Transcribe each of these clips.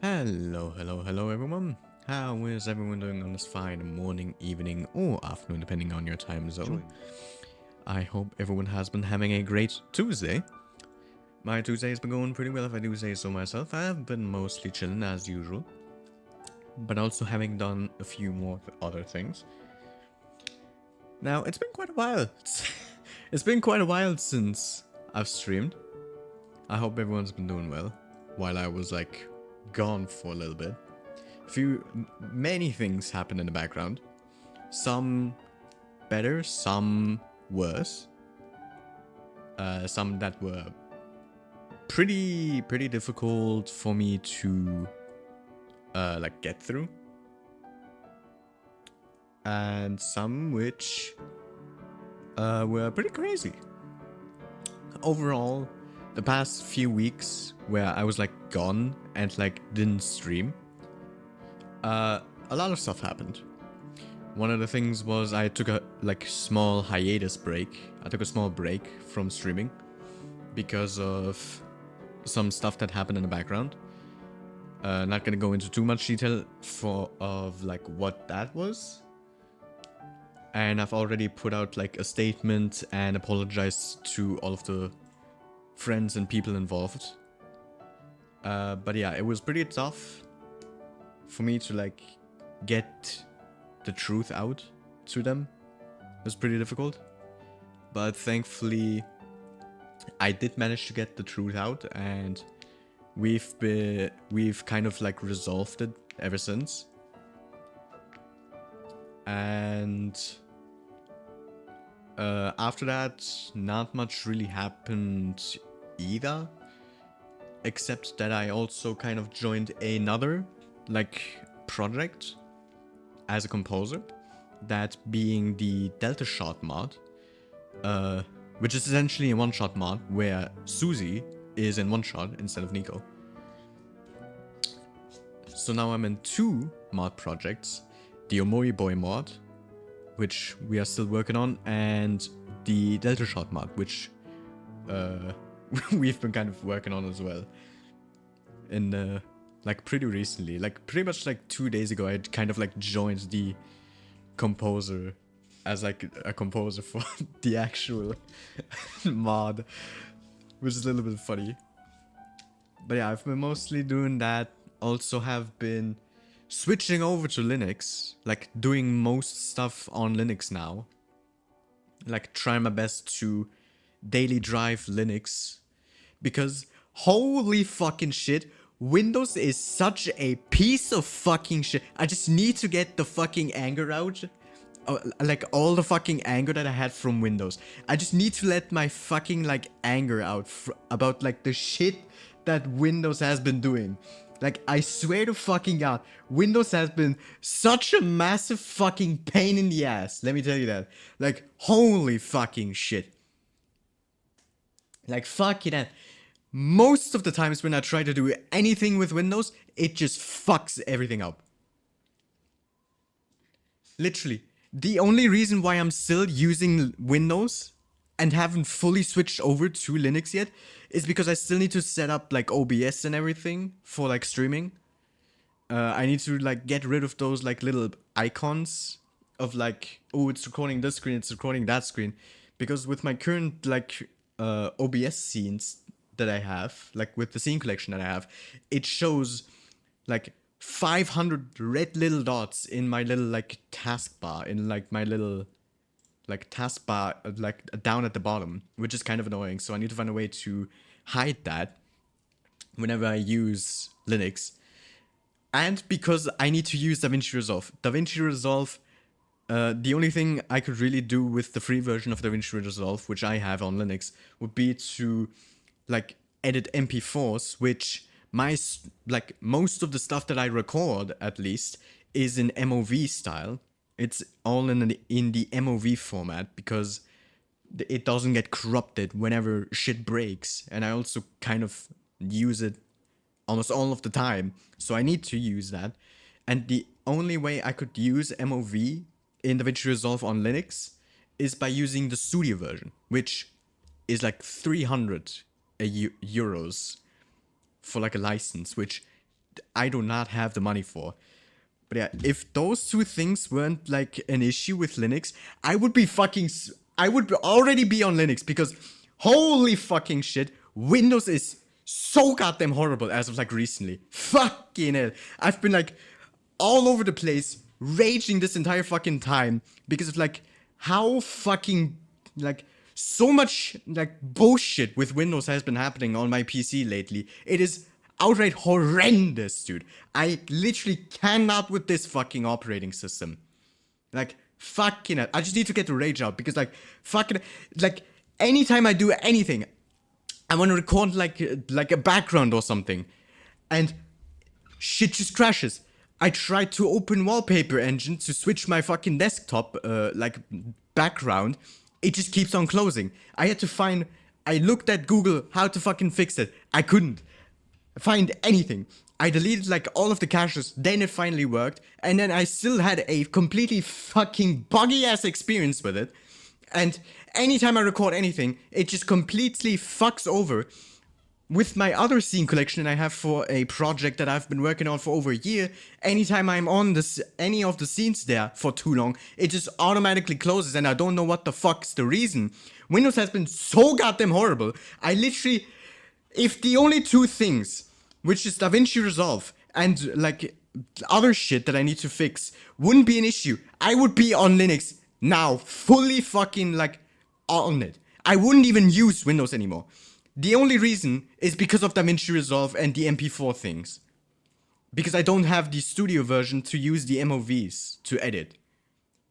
Hello everyone. How is everyone doing on this fine morning, evening, or afternoon, depending on your time zone? I hope everyone has been having a great Tuesday. My Tuesday has been going pretty well, if I do say so myself. I have been mostly chilling as usual, but also having done a few more other things. Now, it's been quite a while. It's been quite a while since I've streamed. I hope everyone's been doing well while I was like gone for a little bit. Many things happened in the background. Some better, some worse. Some that were pretty difficult for me to like get through. And some which were pretty crazy. Overall, the past few weeks where I was like gone and like didn't stream, a lot of stuff happened. One of the things was I took a like small hiatus break. I took a small break from streaming because of some stuff that happened in the background. Not gonna go into too much detail of like what that was. And I've already put out like a statement and apologized to all of the friends and people involved. But yeah, it was pretty tough for me to like get the truth out to them. It was pretty difficult, but thankfully I did manage to get the truth out, and we've kind of like resolved it ever since. And after that, not much really happened either, except that I also kind of joined another like project as a composer, that being the Delta Shot mod, which is essentially a one-shot mod where Susie is in one shot instead of Nico. So now I'm in two mod projects, the Omori Boy mod, which we are still working on, and the Delta Shot mod, which we've been kind of working on as well. In like pretty recently, like pretty much like 2 days ago, I kind of like joined the composer as like a composer for the actual mod, which is a little bit funny. But yeah, I've been mostly doing that. Also have been switching over to Linux, like doing most stuff on Linux now. Like trying my best to daily drive Linux, because holy fucking shit, Windows is such a piece of fucking shit. I just need to get the fucking anger out. Like all the fucking anger that I had from Windows. I just need to let my fucking like anger out about like the shit that Windows has been doing. Like, I swear to fucking God, Windows has been such a massive fucking pain in the ass. Let me tell you that. Like, holy fucking shit. Like, fuck it. Most of the times when I try to do anything with Windows, it just fucks everything up. Literally. The only reason why I'm still using Windows and haven't fully switched over to Linux yet is because I still need to set up like OBS and everything for like streaming. I need to like get rid of those like little icons of like, oh, it's recording this screen, it's recording that screen. Because with my current like OBS scenes that I have, like with the scene collection that I have, it shows like 500 red little dots in my little like taskbar, in like my little like taskbar, like down at the bottom, which is kind of annoying. So I need to find a way to hide that whenever I use Linux. And because I need to use DaVinci Resolve. DaVinci Resolve, the only thing I could really do with the free version of DaVinci Resolve, which I have on Linux, would be to like edit MP4s, which like most of the stuff that I record at least is in MOV style. It's all in the MOV format because it doesn't get corrupted whenever shit breaks, and I also kind of use it almost all of the time, so I need to use that. And the only way I could use MOV in DaVinci Resolve on Linux is by using the studio version, which is like 300 euros for like a license, which I do not have the money for. But yeah, if those two things weren't like an issue with Linux, I would be I would already be on Linux because holy fucking shit, Windows is so goddamn horrible as of like recently. Fucking hell. I've been like all over the place, raging this entire fucking time because of like how fucking like so much like bullshit with Windows has been happening on my PC lately. It is outright horrendous, dude. I literally cannot with this fucking operating system. Like, fucking it. I just need to get the rage out because, like, fucking, like, anytime I do anything, I want to record like a background or something, and shit just crashes. I tried to open Wallpaper Engine to switch my fucking desktop, like, background. It just keeps on closing. I looked at Google how to fucking fix it. I couldn't find anything. I deleted like all of the caches, then it finally worked, and then I still had a completely fucking buggy ass experience with it. And anytime I record anything, it just completely fucks over. With my other scene collection I have for a project that I've been working on for over a year, anytime I'm on any of the scenes there for too long, it just automatically closes and I don't know what the fuck's the reason. Windows has been so goddamn horrible. I literally, if the only two things, which is DaVinci Resolve and like other shit that I need to fix, wouldn't be an issue, I would be on Linux now, fully fucking like on it. I wouldn't even use Windows anymore. The only reason is because of DaVinci Resolve and the MP4 things. Because I don't have the studio version to use the MOVs to edit.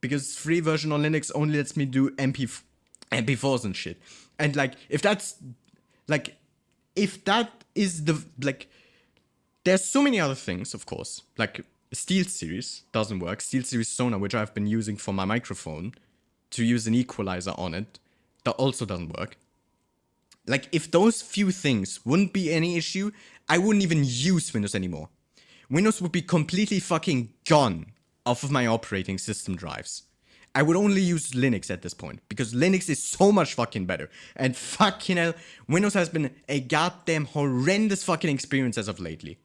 Because free version on Linux only lets me do MP4s and shit. And like, if that is the, like, there's so many other things, of course. Like, SteelSeries doesn't work. SteelSeries Sonar, which I've been using for my microphone, to use an equalizer on it, that also doesn't work. Like, if those few things wouldn't be any issue, I wouldn't even use Windows anymore. Windows would be completely fucking gone off of my operating system drives. I would only use Linux at this point, because Linux is so much fucking better. And fucking hell, Windows has been a goddamn horrendous fucking experience as of lately.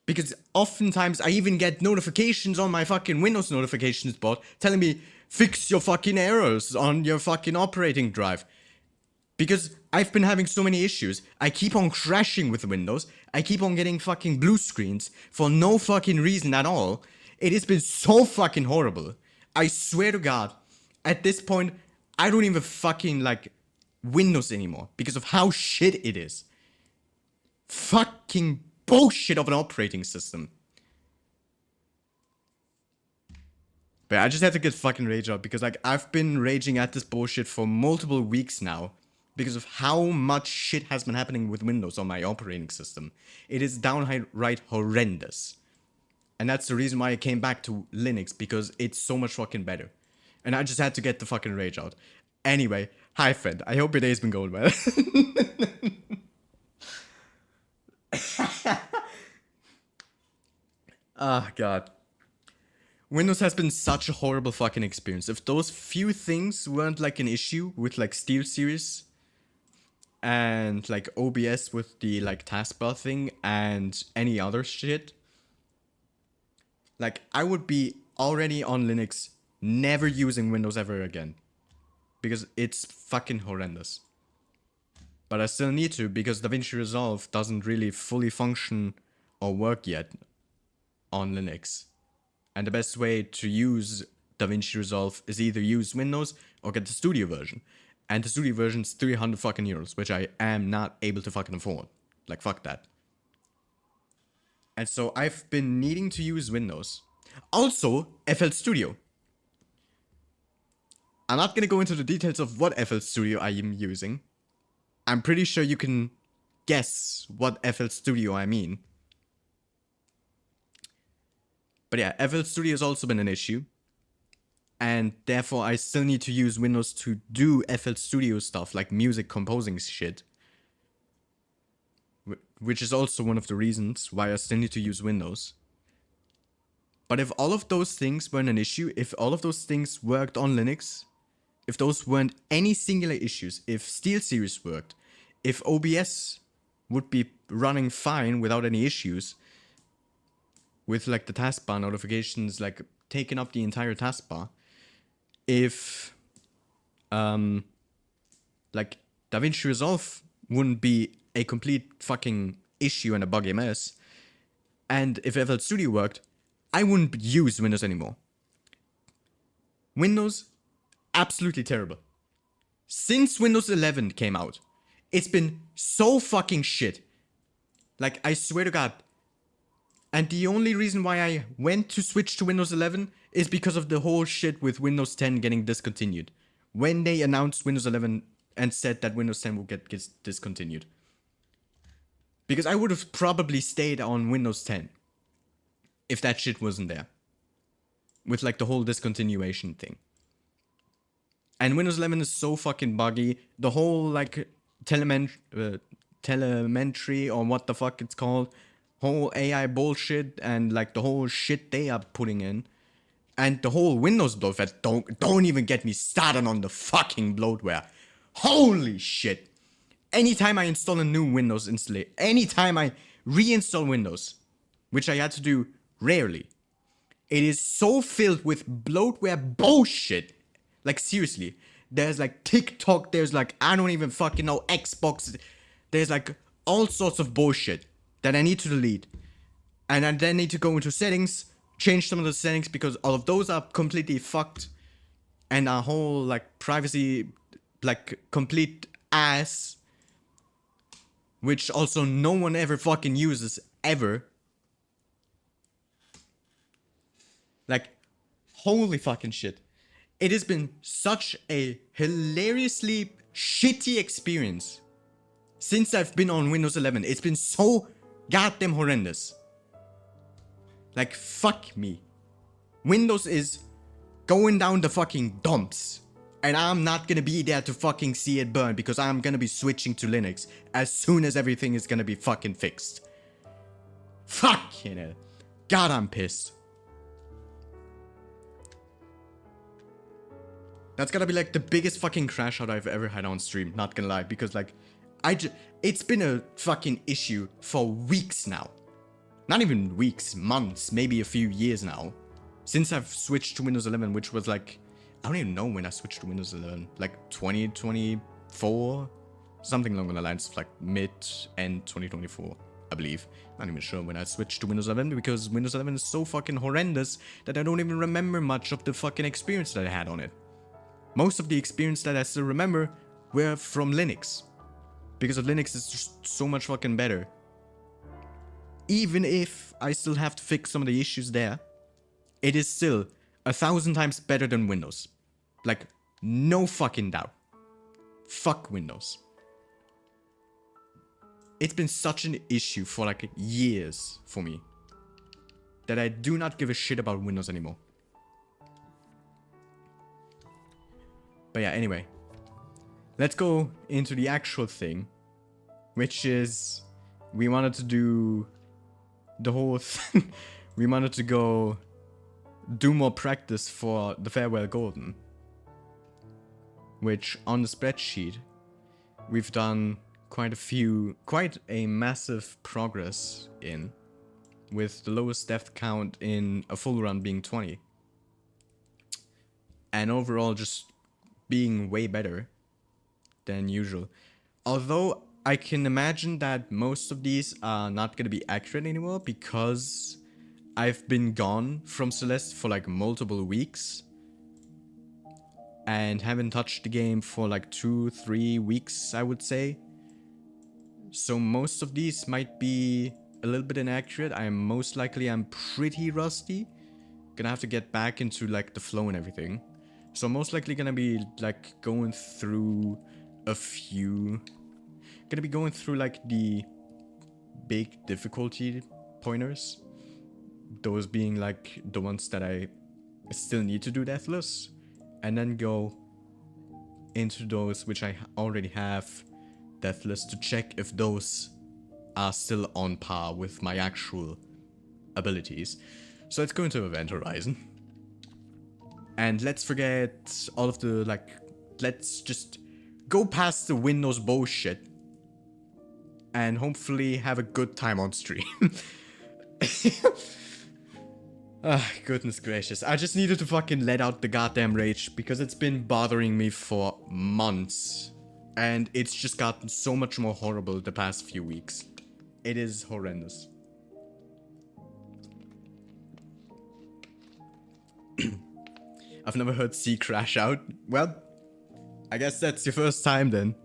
Because oftentimes I even get notifications on my fucking Windows notifications bot telling me, fix your fucking errors on your fucking operating drive. Because I've been having so many issues. I keep on crashing with Windows. I keep on getting fucking blue screens for no fucking reason at all. It has been so fucking horrible. I swear to God, at this point, I don't even fucking like Windows anymore because of how shit it is. Fucking bullshit of an operating system. But I just had to get fucking rage out because like I've been raging at this bullshit for multiple weeks now. Because of how much shit has been happening with Windows on my operating system. It is downright horrendous. And that's the reason why I came back to Linux, because it's so much fucking better. And I just had to get the fucking rage out. Anyway, hi friend, I hope your day's been going well. Ah, God. Windows has been such a horrible fucking experience. If those few things weren't like an issue with like SteelSeries and like OBS with the like taskbar thing and any other shit, like I would be already on Linux, never using Windows ever again. Because it's fucking horrendous. But I still need to, because DaVinci Resolve doesn't really fully function or work yet on Linux. And the best way to use DaVinci Resolve is either use Windows or get the studio version. And the studio version is 300 fucking euros, which I am not able to fucking afford. Like, fuck that. And so I've been needing to use Windows. Also, FL Studio. I'm not gonna go into the details of what FL Studio I am using. I'm pretty sure you can guess what FL Studio I mean. But yeah, FL Studio has also been an issue. And therefore I still need to use Windows to do FL Studio stuff, like music composing shit. Which is also one of the reasons why I still need to use Windows. But if all of those things weren't an issue, if all of those things worked on Linux, if those weren't any singular issues, if SteelSeries worked, if OBS would be running fine without any issues. With like the taskbar notifications like taking up the entire taskbar. If like DaVinci Resolve wouldn't be a complete fucking issue and a buggy mess. And if FL Studio worked, I wouldn't use Windows anymore. Windows, absolutely terrible. Since Windows 11 came out, it's been so fucking shit. Like, I swear to God. And the only reason why I went to switch to Windows 11 is because of the whole shit with Windows 10 getting discontinued. When they announced Windows 11 and said that Windows 10 will get discontinued. Because I would have probably stayed on Windows 10 if that shit wasn't there. With like the whole discontinuation thing. And Windows 11 is so fucking buggy. The whole like telemetry or what the fuck it's called. Whole AI bullshit and like the whole shit they are putting in. And the whole Windows bloatware. Don't even get me started on the fucking bloatware. Holy shit. Anytime I install a new Windows installation, anytime I reinstall Windows, which I had to do rarely, it is so filled with bloatware bullshit. Like seriously, there's like TikTok, there's like, I don't even fucking know, Xbox, there's like all sorts of bullshit that I need to delete. And I then need to go into settings, change some of the settings because all of those are completely fucked. And our whole like privacy, like complete ass, which also no one ever fucking uses, ever. Like, holy fucking shit. It has been such a hilariously shitty experience since I've been on Windows 11. It's been so goddamn horrendous. Like, fuck me. Windows is going down the fucking dumps. And I'm not gonna be there to fucking see it burn because I'm gonna be switching to Linux as soon as everything is gonna be fucking fixed. Fuck, you know. God, I'm pissed. That's gotta be like the biggest fucking crash out I've ever had on stream, not gonna lie, because like, it's been a fucking issue for weeks now. Not even weeks, months, maybe a few years now. Since I've switched to Windows 11, which was like, I don't even know when I switched to Windows 11, like 2024? Something along the lines of like mid-end 2024, I believe. Not even sure when I switched to Windows 11 because Windows 11 is so fucking horrendous that I don't even remember much of the fucking experience that I had on it. Most of the experience that I still remember were from Linux. Because of Linux is just so much fucking better. Even if I still have to fix some of the issues there, it is still 1,000 times better than Windows. Like, no fucking doubt. Fuck Windows. It's been such an issue for like years for me that I do not give a shit about Windows anymore. But yeah, anyway. Let's go into the actual thing, which is we wanted to do the whole thing. We wanted to go do more practice for the Farewell Golden, which on the spreadsheet we've done quite a massive progress in, with the lowest death count in a full run being 20, and overall just being way better than usual. Although I can imagine that most of these are not gonna be accurate anymore because I've been gone from Celeste for like multiple weeks and haven't touched the game for like 2-3 weeks, I would say. So most of these might be a little bit inaccurate. I'm pretty rusty. Gonna have to get back into like the flow and everything. So I'm most likely gonna be like going through like the big difficulty pointers. Those being like the ones that I still need to do deathless. And then go into those which I already have deathless to check if those are still on par with my actual abilities. So let's go into Event Horizon. And let's forget all of the let's just go past the Windows bullshit. and hopefully have a good time on stream. Ah, goodness gracious. I just needed to fucking let out the goddamn rage because it's been bothering me for months. And it's just gotten so much more horrible the past few weeks. It is horrendous. I've never heard C crash out. Well, I guess that's your first time then.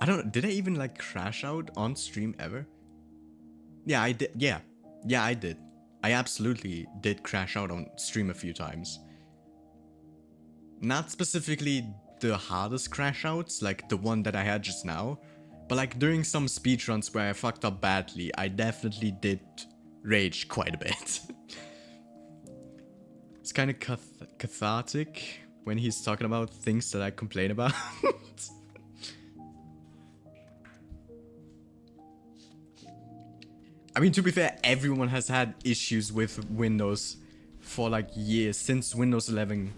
I don't know, did I even like crash out on stream ever? Yeah, I did. Yeah, I did. I absolutely did crash out on stream a few times. Not specifically the hardest crash outs, like the one that I had just now, but like during some speedruns where I fucked up badly, I definitely did rage quite a bit. It's kind of cathartic when he's talking about things that I complain about. I mean, to be fair, everyone has had issues with Windows for like years, since Windows 11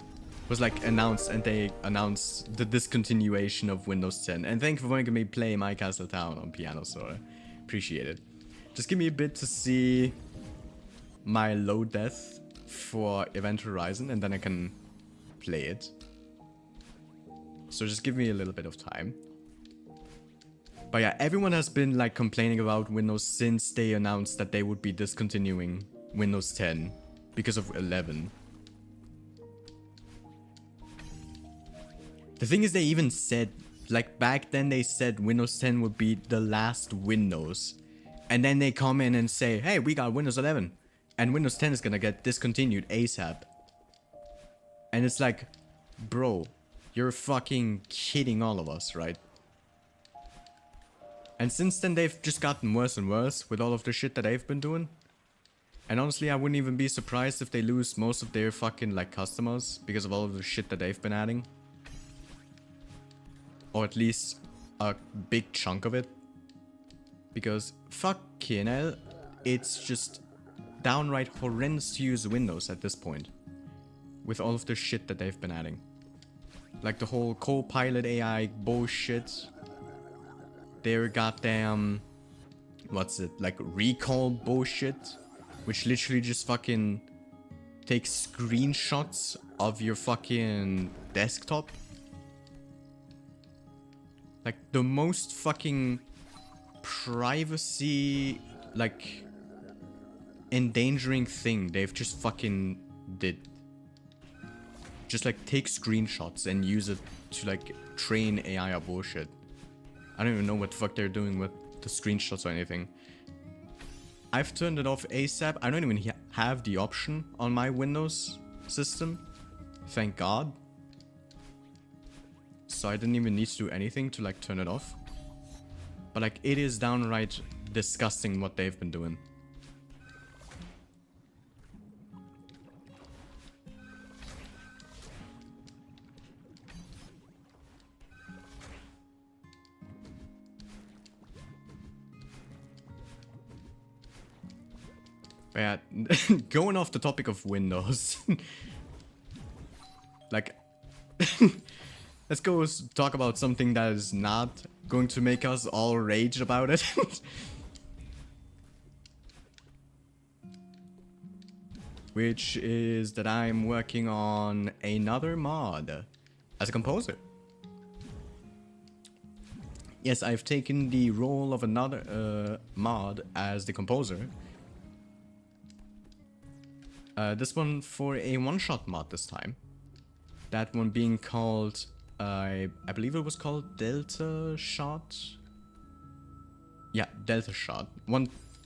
was like announced and they announced the discontinuation of Windows 10. And thank you for making me play My Castle Town on piano, so I appreciate it. Just give me a bit to see my low death for Event Horizon and then I can play it. So just give me a little bit of time. But yeah, everyone has been like complaining about Windows since they announced that they would be discontinuing Windows 10 because of 11. The thing is, they even said, like back then they said Windows 10 would be the last Windows. And then they come in and say, hey, we got Windows 11. And Windows 10 is gonna get discontinued ASAP. And it's like, bro, you're fucking kidding all of us, right? And since then, they've just gotten worse and worse with all of the shit that they've been doing. And honestly, I wouldn't even be surprised if they lose most of their fucking, like, customers because of all of the shit that they've been adding. Or at least a big chunk of it. Because, fucking hell, it's just downright horrendous to use Windows at this point. With all of the shit that they've been adding. Like the whole Copilot AI bullshit. Their goddamn, what's it, like recall bullshit, which literally just fucking takes screenshots of your fucking desktop. Like the most fucking privacy, like, endangering thing they've just fucking did. Just like take screenshots and use it to like train AI or bullshit. I don't even know what the fuck they're doing with the screenshots or anything. I've turned it off ASAP. I don't even have the option on my Windows system. Thank God. So I didn't even need to do anything to like turn it off. But like it is downright disgusting what they've been doing. Yeah, going off the topic of Windows. Like, let's go talk about something that is not going to make us all rage about it. Which is that I'm working on another mod as a composer. Yes, I've taken the role of another mod as the composer. This one for a one-shot mod this time. That one being called, I believe it was called Delta Shot. Yeah, Delta Shot.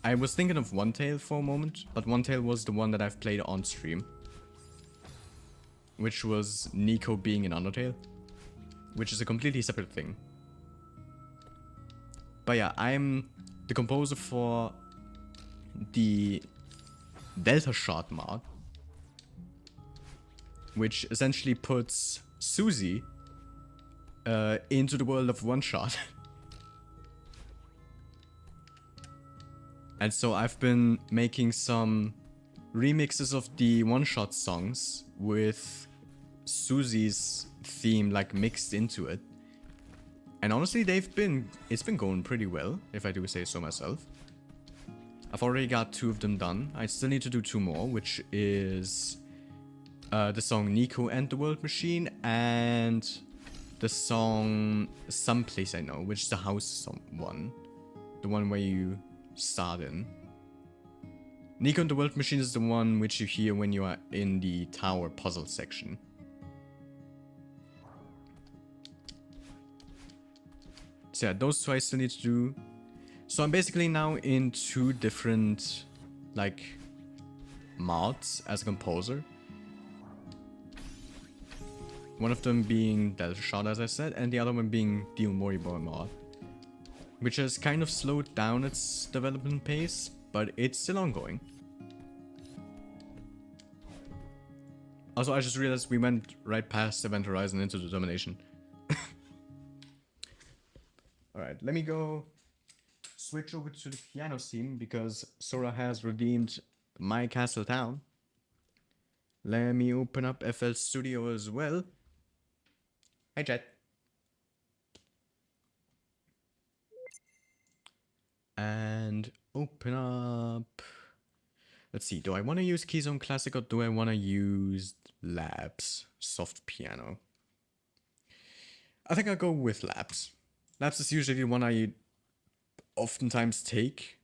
I was thinking of One Tail for a moment, but One Tail was the one that I've played on stream. Which was Nico being an Undertale. Which is a completely separate thing. But yeah, I'm the composer for the Delta Shot mod, which essentially puts Susie into the world of One Shot. And so I've been making some remixes of the One Shot songs with Susie's theme like mixed into it. And honestly, it's been going pretty well, if I do say so myself. I've already got 2 of them done. I still need to do 2 more, which is the song Nico and the World Machine and the song Someplace I Know, which is the house one. The one where you start in. Nico and the World Machine is the one which you hear when you are in the tower puzzle section. So yeah, those 2 I still need to do. So I'm basically now in 2 different, like, mods as a composer. One of them being Delta Shot, as I said, and the other one being the Omori mod. Which has kind of slowed down its development pace, but it's still ongoing. Also, I just realized we went right past Event Horizon into the Domination. Alright, let me go switch over to the piano theme because Sora has redeemed My Castle Town. Let me open up FL Studio as well. Hi, chat. And open up. Let's see, do I want to use Keyzone Classic or do I want to use Labs Soft Piano? I think I'll go with Labs. Labs is usually the one I oftentimes take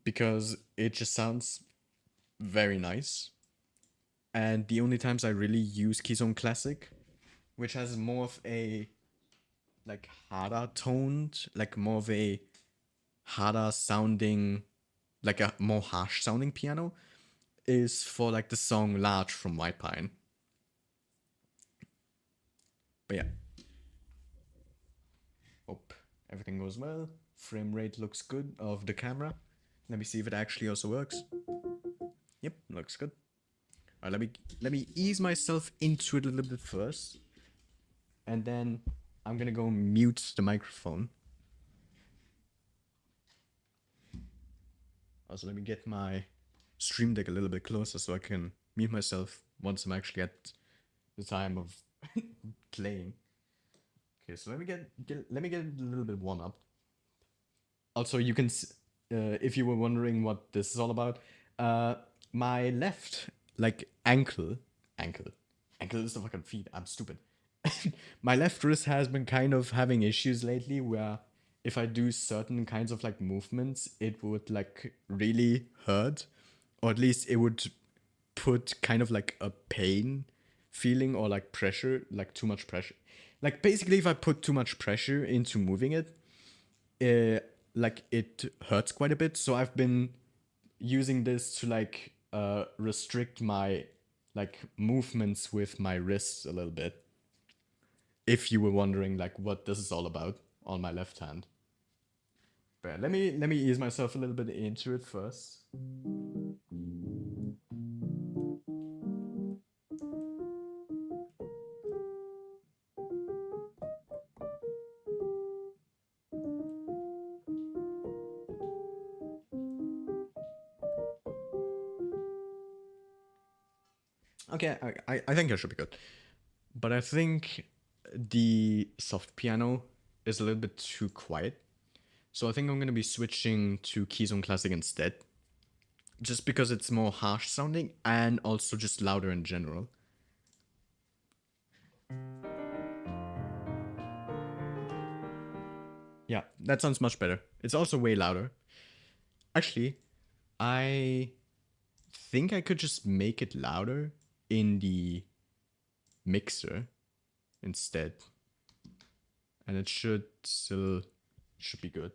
because it just sounds very nice. And the only times I really use Keyzone Classic, which has more of a like harder toned, like more of a harder sounding, like a more harsh sounding piano, is for like the song Large from White Pine. But yeah. Hope everything goes well. Frame rate looks good of the camera. Let me see if it actually also works. Yep, looks good. Alright, let me ease myself into it a little bit first. And then I'm gonna go mute the microphone. Also, let me get my Stream Deck a little bit closer so I can mute myself once I'm actually at the time of playing. Okay, so let me get a little bit warm up. Also, you can, if you were wondering what this is all about, my left, like ankle is the fucking feet. I'm stupid. My left wrist has been kind of having issues lately where if I do certain kinds of like movements, it would like really hurt, or at least it would put kind of like a pain feeling or like pressure, like too much pressure. Like basically, if I put too much pressure into moving it, like it hurts quite a bit. So I've been using this to like restrict my like movements with my wrists a little bit. If you were wondering like what this is all about on my left hand. But let me ease myself a little bit into it first. Okay, I think I should be good. But I think the soft piano is a little bit too quiet. So I think I'm going to be switching to Keyzone Classic instead. Just because it's more harsh sounding and also just louder in general. Yeah, that sounds much better. It's also way louder. Actually, I think I could just make it louder in the mixer instead. And it should be good.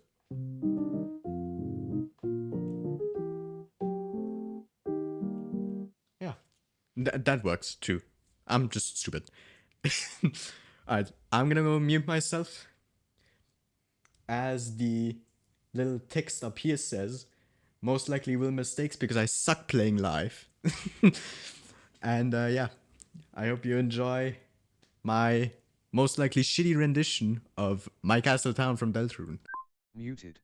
Yeah, that works too. I'm just stupid. Alright, I'm gonna go mute myself. As the little text up here says, most likely will mistakes because I suck playing live. And yeah, I hope you enjoy my most likely shitty rendition of My Castle Town from Deltarune. Muted.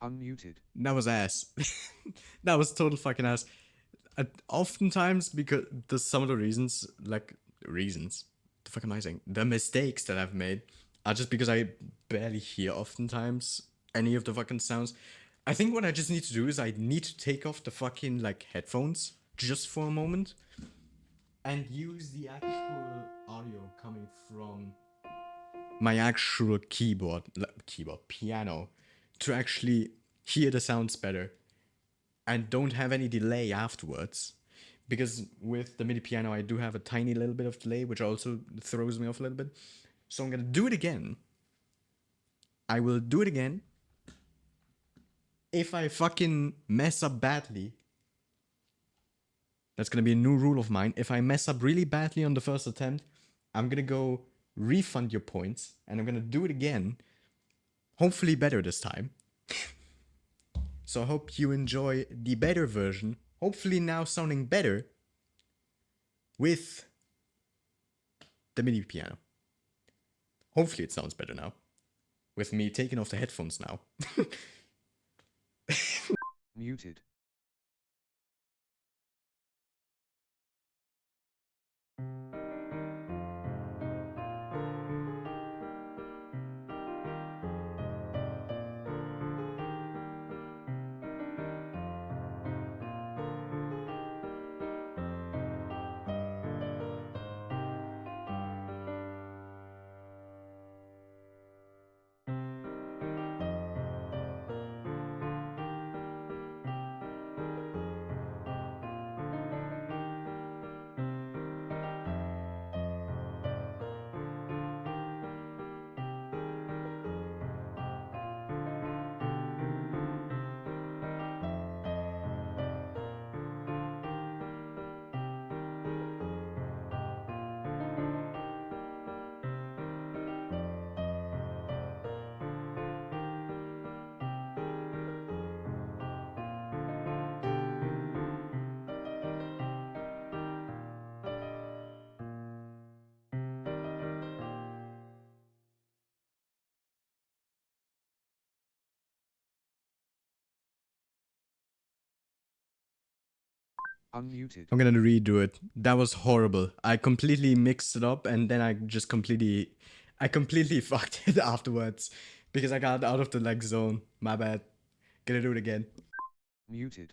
Unmuted. That was ass. That was total fucking ass. Oftentimes, because some of the reasons, the fuck am I saying? The mistakes that I've made are just because I barely hear oftentimes any of the fucking sounds. I think what I just need to do is I need to take off the fucking like headphones just for a moment and use the actual audio coming from my actual piano to actually hear the sounds better and don't have any delay afterwards. Because with the MIDI piano, I do have a tiny little bit of delay, which also throws me off a little bit. So I'm gonna do it again. I will do it again. If I fucking mess up badly, that's gonna be a new rule of mine. If I mess up really badly on the first attempt, I'm gonna go refund your points and I'm gonna do it again. Hopefully better this time. So I hope you enjoy the better version. Hopefully now sounding better with the MIDI piano. Hopefully it sounds better now. With me taking off the headphones now. Muted. Unmuted. I'm gonna redo it. That was horrible. I completely mixed it up and then I completely fucked it afterwards because I got out of the like zone. My bad. Gonna do it again. Muted.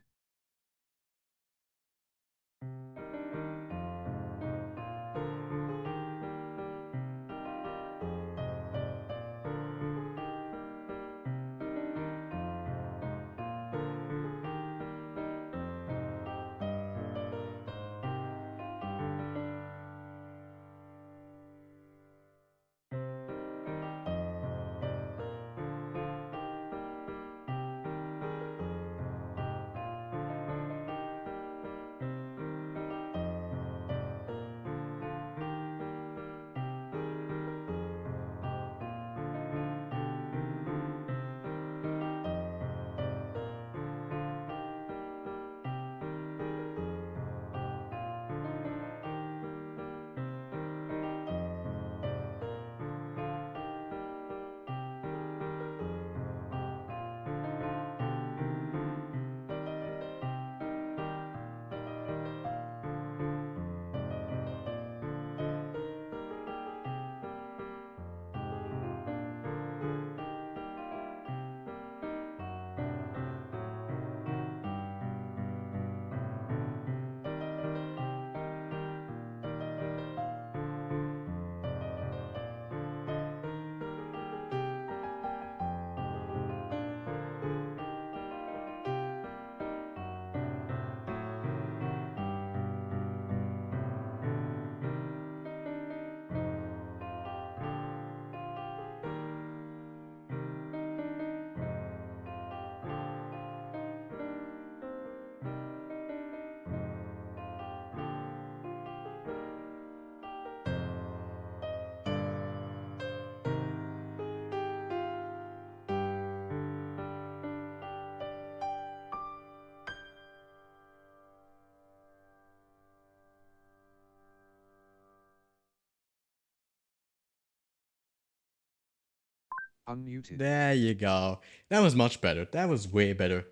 Unmuted. There you go. That was much better. That was way better.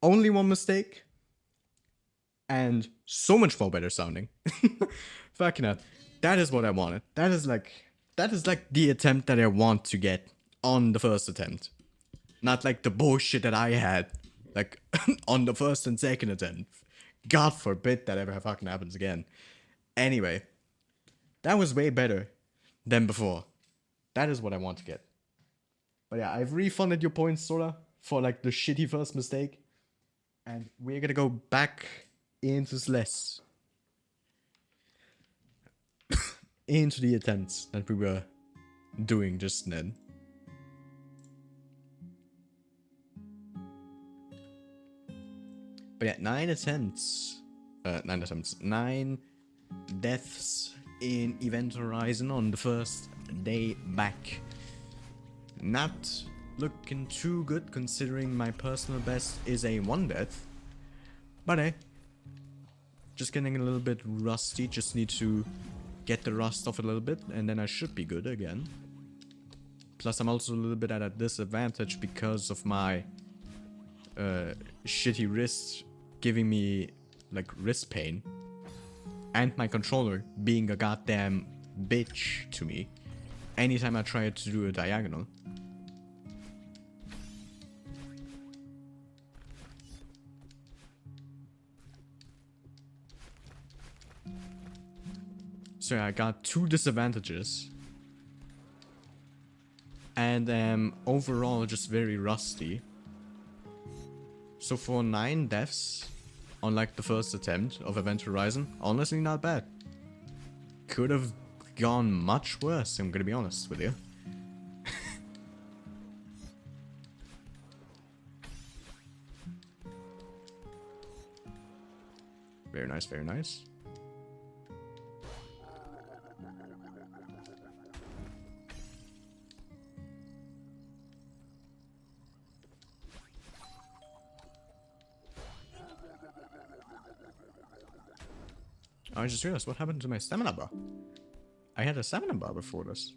Only one mistake. And so much more better sounding. Fucking hell. That is what I wanted. That is like the attempt that I want to get on the first attempt. Not like the bullshit that I had. Like on the first and second attempt. God forbid that ever fucking happens again. Anyway. That was way better than before. That is what I want to get. But yeah, I've refunded your points, sorta, for like the shitty first mistake. And we're gonna go back into Celeste. Into the attempts that we were doing just then. But yeah, 9 attempts. 9 attempts. 9 deaths in Event Horizon on the first day back. Not looking too good considering my personal best is a 1 death. But hey, just getting a little bit rusty, just need to get the rust off a little bit and then I should be good again. Plus I'm also a little bit at a disadvantage because of my shitty wrist giving me like wrist pain. And my controller being a goddamn bitch to me anytime I try to do a diagonal. So yeah, I got 2 disadvantages. And overall just very rusty. So for 9 deaths on like the first attempt of Event Horizon, honestly not bad. Could have gone much worse, I'm gonna be honest with you. Very nice, very nice. I just realized what happened to my stamina bar. I had a stamina bar before this.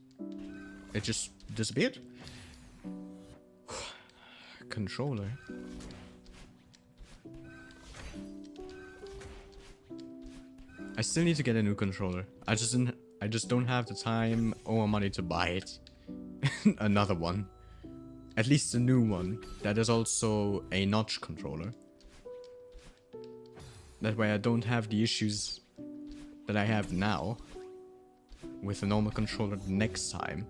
It just disappeared. Controller. I still need to get a new controller. I just don't have the time or money to buy it. Another one. At least a new one that is also a notch controller. That way I don't have the issues that I have now with a normal controller next time.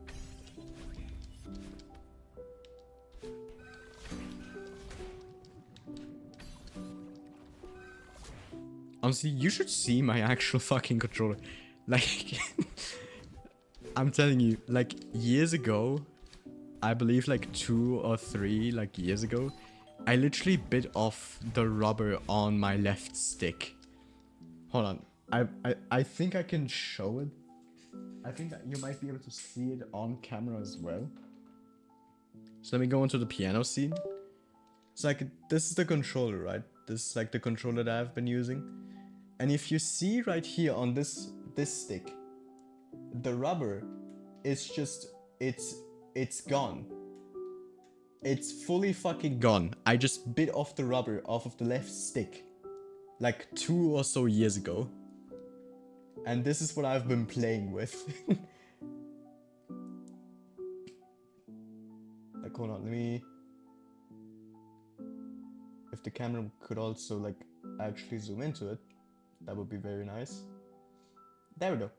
Honestly, you should see my actual fucking controller. Like, I'm telling you, like, years ago, I believe like 2 or 3 like years ago, I literally bit off the rubber on my left stick. Hold on. I think I can show it. I think that you might be able to see it on camera as well. So let me go into the piano scene. It's like, this is the controller, right? This is like the controller that I've been using. And if you see right here on this stick, the rubber is just, it's gone. It's fully fucking gone. I just bit off the rubber off of the left stick like 2 or so years ago. And this is what I've been playing with. Like, hold on, let me... If the camera could also, like, actually zoom into it, that would be very nice. There we go.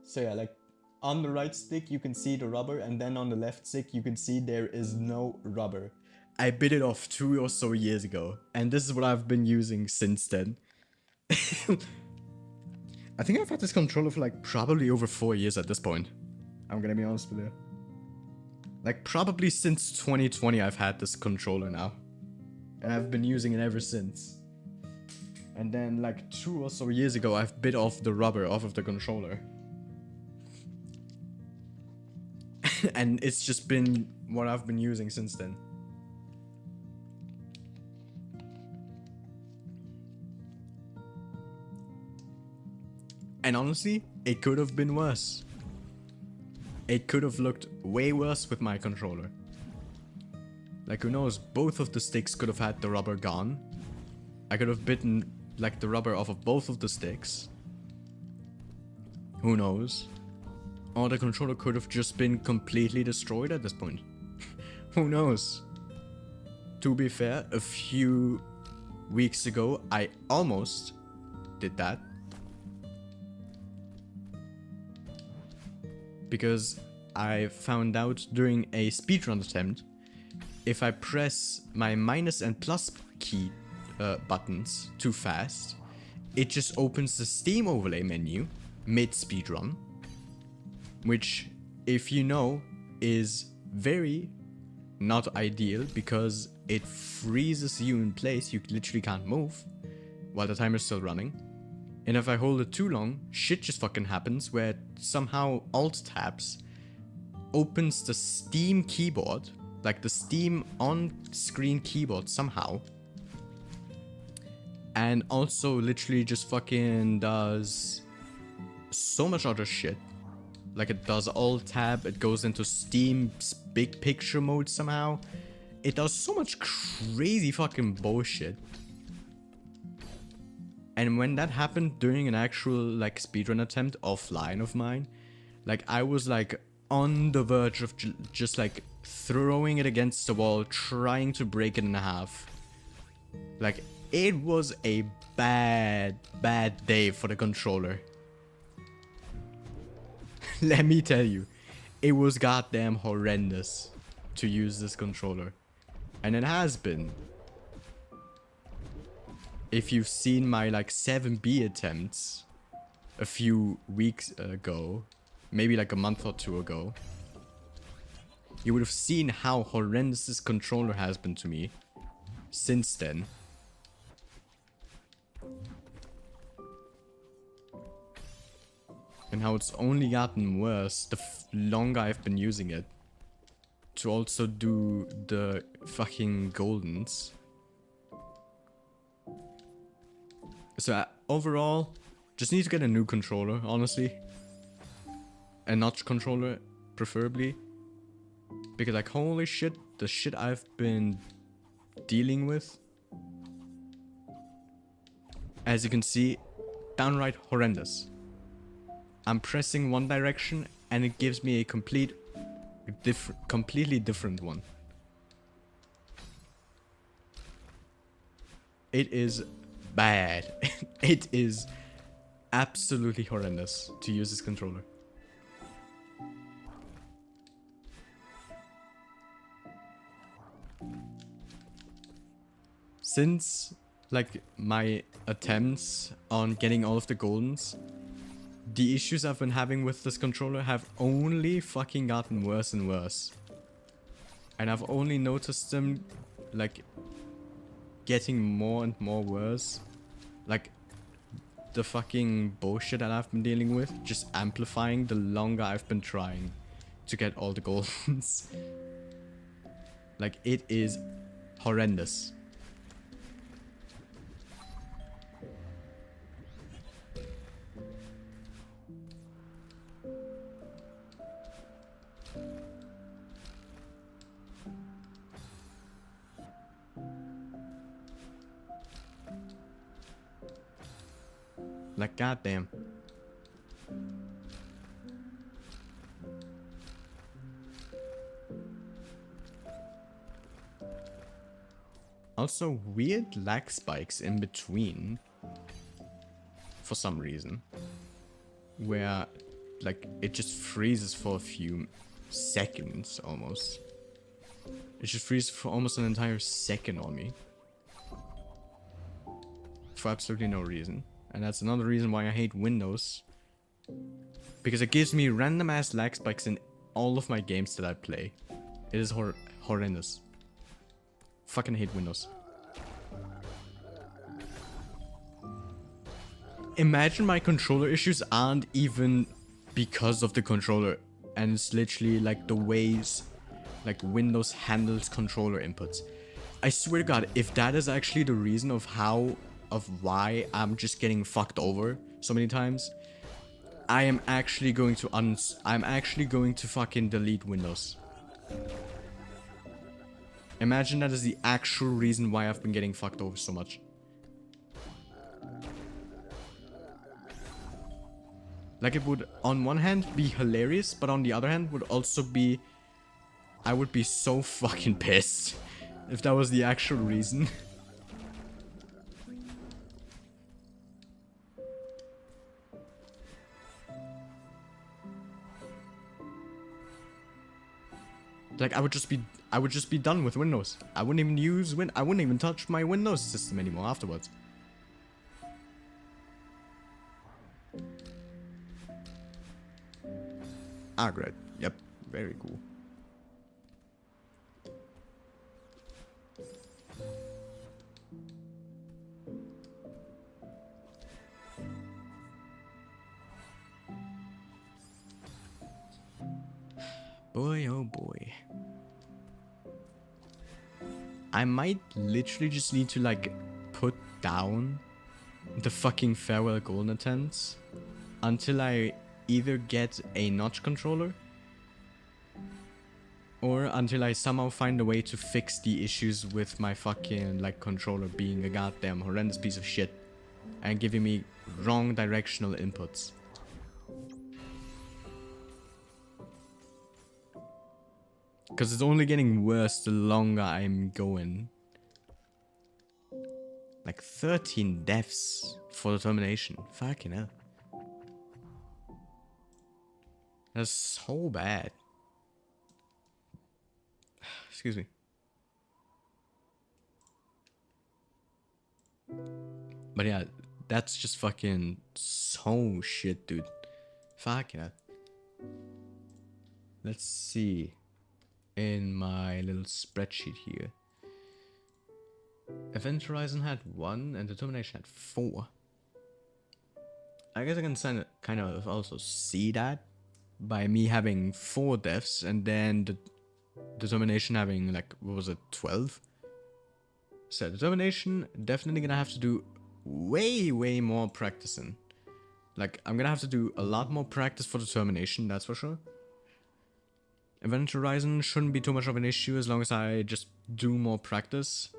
So yeah, like, on the right stick you can see the rubber, and then on the left stick you can see there is no rubber. I bit it off 2 or so years ago, and this is what I've been using since then. I think I've had this controller for like probably over 4 years at this point. I'm gonna be honest with you. Like probably since 2020 I've had this controller now. And I've been using it ever since. And then like 2 or so years ago I've bit off the rubber off of the controller. And it's just been what I've been using since then. And honestly, it could have been worse. It could have looked way worse with my controller. Like, who knows, both of the sticks could have had the rubber gone. I could have bitten, like, the rubber off of both of the sticks. Who knows? Or the controller could have just been completely destroyed at this point. Who knows? To be fair, a few weeks ago, I almost did that. Because I found out during a speedrun attempt, if I press my minus and plus key buttons too fast, it just opens the Steam overlay menu mid speedrun, which, if you know, is very not ideal because it freezes you in place. You literally can't move while the timer's still running. And if I hold it too long, shit just fucking happens where somehow Alt tabs opens the Steam keyboard, like the Steam on-screen keyboard somehow, and also literally just fucking does so much other shit. Like, it does Alt tab, it goes into Steam's big picture mode somehow. It does so much crazy fucking bullshit. And when that happened during an actual, like, speedrun attempt offline of mine, like, I was, like, on the verge of just, like, throwing it against the wall, trying to break it in half. Like, it was a bad day for the controller. Let me tell you, it was goddamn horrendous to use this controller. And it has been. If you've seen my, like, 7B attempts a few weeks ago, maybe like a month or two ago, you would have seen how horrendous this controller has been to me since then. And how it's only gotten worse the longer I've been using it. To also do the fucking Goldens. So overall, just need to get a new controller, honestly. A notch controller, preferably. Because, like, holy shit, the shit I've been dealing with, as you can see, downright horrendous. I'm pressing one direction and it gives me a completely different one. It is bad. It is absolutely horrendous to use this controller. Since, like, my attempts on getting all of the Goldens, the issues I've been having with this controller have only fucking gotten worse and worse. And I've only noticed them, like, getting more and more worse. Like, the fucking bullshit that I've been dealing with just amplifying the longer I've been trying to get all the Goldens. Like, it is horrendous. Like, goddamn. Also, weird lag spikes in between. For some reason. Where, like, it just freezes for a few seconds, almost. It just freezes for almost an entire second on me. For absolutely no reason. And that's another reason why I hate Windows. Because it gives me random ass lag spikes in all of my games that I play. It is horrendous. Fucking hate Windows. Imagine my controller issues aren't even because of the controller. And it's literally like the ways like Windows handles controller inputs. I swear to God, if that is actually the reason of why I'm just getting fucked over so many times, I am actually going to I'm actually going to fucking delete Windows. Imagine that is the actual reason why I've been getting fucked over so much. Like, it would, on one hand, be hilarious, but on the other hand, would also be... I would be so fucking pissed if that was the actual reason. Like, I would just be done with Windows. I wouldn't even use I wouldn't even touch my Windows system anymore afterwards. Ah, great. Yep, very cool. Boy, oh boy. I might literally just need to, like, put down the fucking farewell golden attendants until I either get a notch controller or until I somehow find a way to fix the issues with my fucking, like, controller being a goddamn horrendous piece of shit and giving me wrong directional inputs. Because it's only getting worse the longer I'm going. Like 13 deaths for the termination. Fucking hell. That's so bad. Excuse me. But yeah, that's just fucking so shit, dude. Fucking hell. Let's see. In my little spreadsheet here. Event Horizon had 1 and Determination had 4. I guess I can kind of also see that by me having 4 deaths and then the Determination having, like, what was it, 12? So Determination, definitely gonna have to do way more practicing. Like, I'm gonna have to do a lot more practice for Determination, that's for sure. Event Horizon shouldn't be too much of an issue as long as I just do more practice.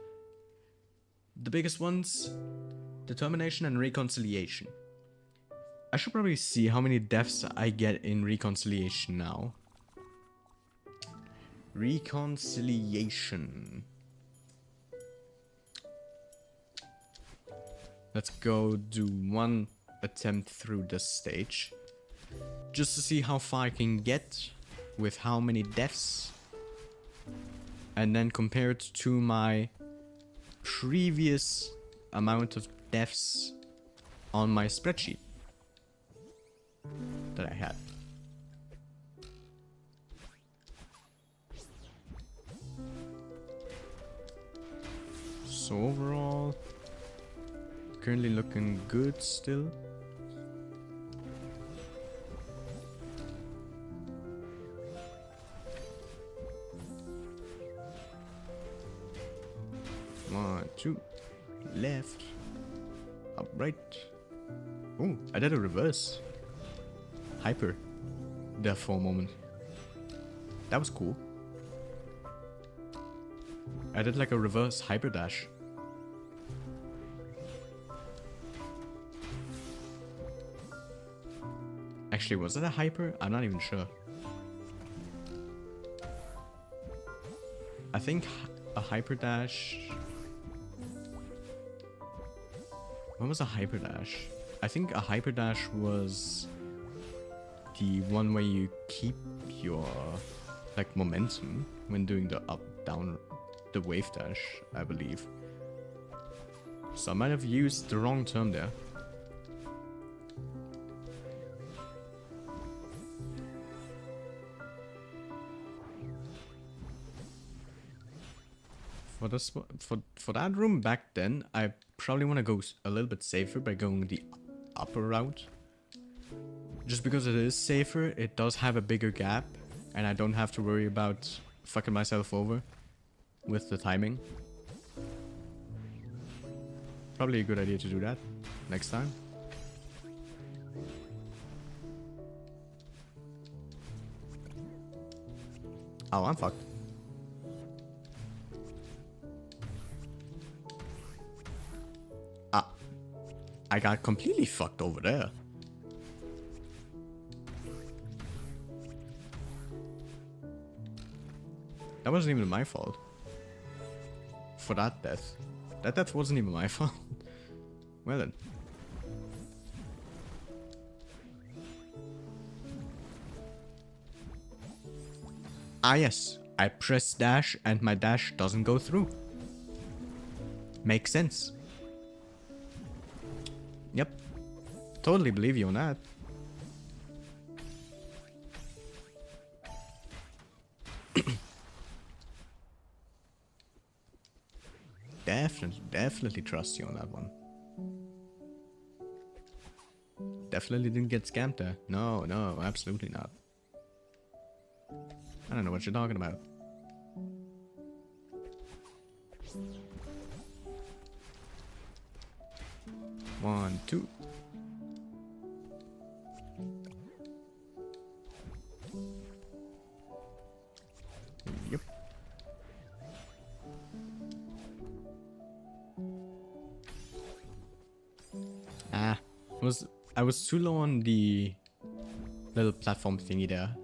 The biggest ones, Determination and Reconciliation. I should probably see how many deaths I get in Reconciliation now. Reconciliation. Let's go do 1 attempt through this stage. Just to see how far I can get with how many deaths. And then compare it to my previous amount of deaths on my spreadsheet that I had. So overall, currently looking good still. One, two, left, up, right. Oh, I did a reverse. Hyper. There for a moment. That was cool. I did like a reverse hyper dash. Actually, was that a hyper? I'm not even sure. I think a hyper dash... When was a hyper dash? I think a hyper dash was the one where you keep your like momentum when doing the up down the wave dash, I believe. So I might have used the wrong term there. For this, for that room back then, I probably want to go a little bit safer by going the upper route. Just because it is safer, it does have a bigger gap, and I don't have to worry about fucking myself over with the timing. Probably a good idea to do that next time. Oh, I'm fucked. Ah. I got completely fucked over there. That wasn't even my fault. For that death. That death wasn't even my fault. Well then. Ah yes, I press dash and my dash doesn't go through. Makes sense. Yep. Totally believe you on that. Definitely trust you on that one. Definitely didn't get scammed there. No, absolutely not. I don't know what you're talking about. One, two. Yep. I was too low on the little platform thingy there.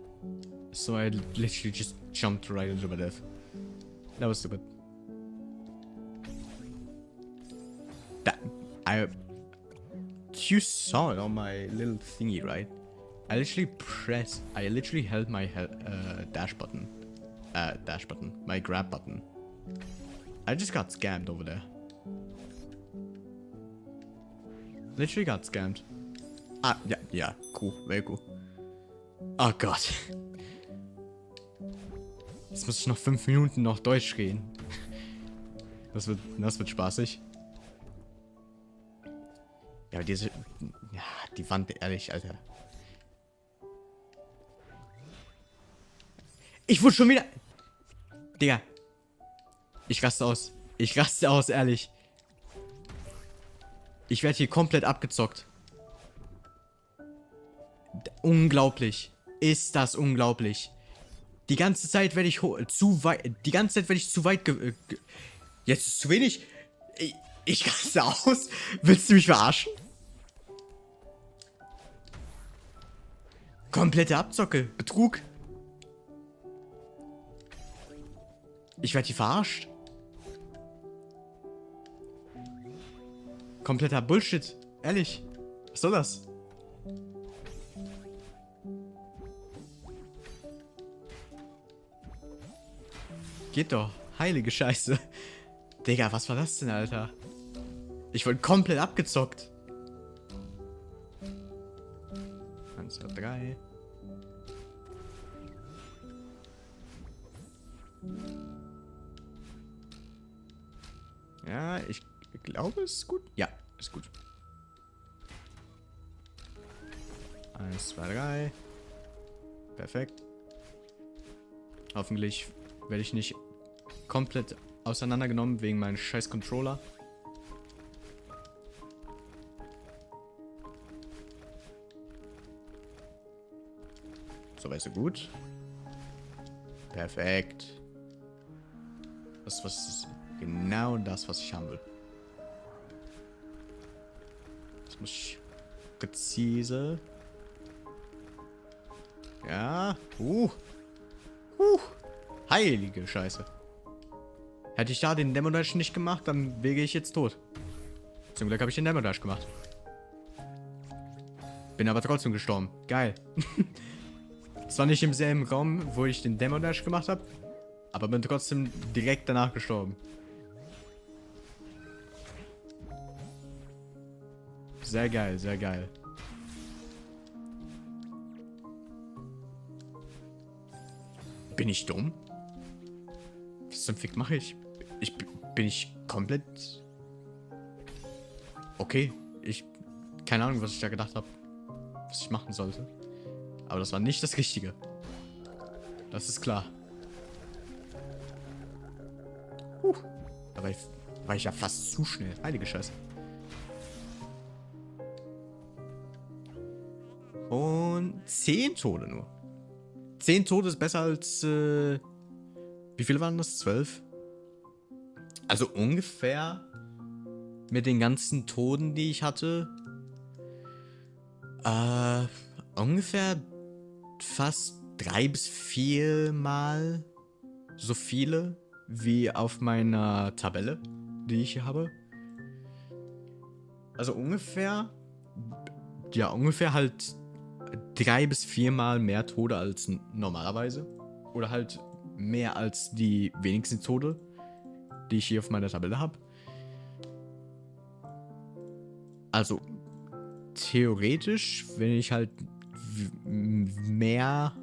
So I literally just jumped right into my death. That was stupid. You saw it on my little thingy, right? I literally held my dash button. My grab button. I just got scammed over there. Literally got scammed. Ah, ja, cool, very cool. Oh Gott. Jetzt muss ich noch 5 Minuten noch Deutsch reden. Das wird spaßig. Ja, aber diese... Ja, die Wand, ehrlich, Alter. Ich wurde schon wieder... Digga. Ich raste aus. Ich raste aus, ehrlich. Ich werde hier komplett abgezockt. Unglaublich. Ist das unglaublich. Die ganze Zeit werde ich zu weit... Die ganze Zeit werde ich zu weit Jetzt ist zu wenig. Ich raste aus. Willst du mich verarschen? Komplette Abzocke. Betrug. Ich werde hier verarscht. Kompletter Bullshit. Ehrlich. Was soll das? Geht doch. Heilige Scheiße. Digga, was war das denn, Alter? Ich wurde komplett abgezockt. 1, 2, 3. Ja, ich glaube, es ist gut. Ja, ist gut. 1, 2, 3. Perfekt. Hoffentlich werde ich nicht komplett auseinandergenommen wegen meinem scheiß Controller. So weit so gut. Perfekt. Das ist genau das, was ich haben will. Das muss ich präzise. Ja. Heilige Scheiße. Hätte ich da den Demo-Dash nicht gemacht, dann wäre ich jetzt tot. Zum Glück habe ich den Demo-Dash gemacht. Bin aber trotzdem gestorben. Geil. Zwar nicht im selben Raum, wo ich den Demo-Dash gemacht habe, aber bin trotzdem direkt danach gestorben. Sehr geil, sehr geil. Bin ich dumm? Was zum Fick mache ich? Bin ich komplett... Okay, keine Ahnung, was ich da gedacht habe, was ich machen sollte. Aber das war nicht das Richtige. Das ist klar. Da war ich ja fast zu schnell. Heilige Scheiße. Und 10 Tode nur. 10 Tode ist besser als Wie viele waren das? 12? Also ungefähr mit den ganzen Toten, die ich hatte. Ungefähr fast 3 bis 4 Mal so viele wie auf meiner Tabelle, die ich hier habe. Also ungefähr halt 3 bis 4 Mal mehr Tode als normalerweise. Oder halt mehr als die wenigsten Tode, die ich hier auf meiner Tabelle habe. Also theoretisch, wenn ich halt mehr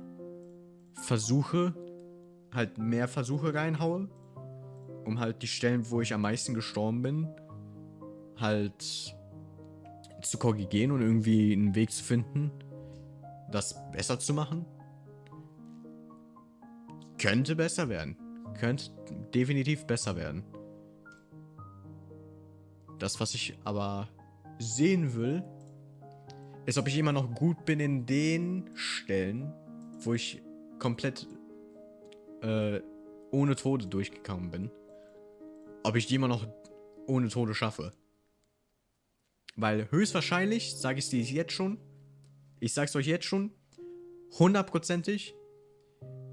Versuche reinhaue, um halt die Stellen, wo ich am meisten gestorben bin, halt zu korrigieren und irgendwie einen Weg zu finden, das besser zu machen. Könnte besser werden. Könnte definitiv besser werden. Das, was ich aber sehen will, ist, ob ich immer noch gut bin in den Stellen, wo ich komplett ohne Tode durchgekommen bin. Ob ich die immer noch ohne Tode schaffe. Weil höchstwahrscheinlich, sage ich es jetzt schon, ich sag's euch jetzt schon, 100%ig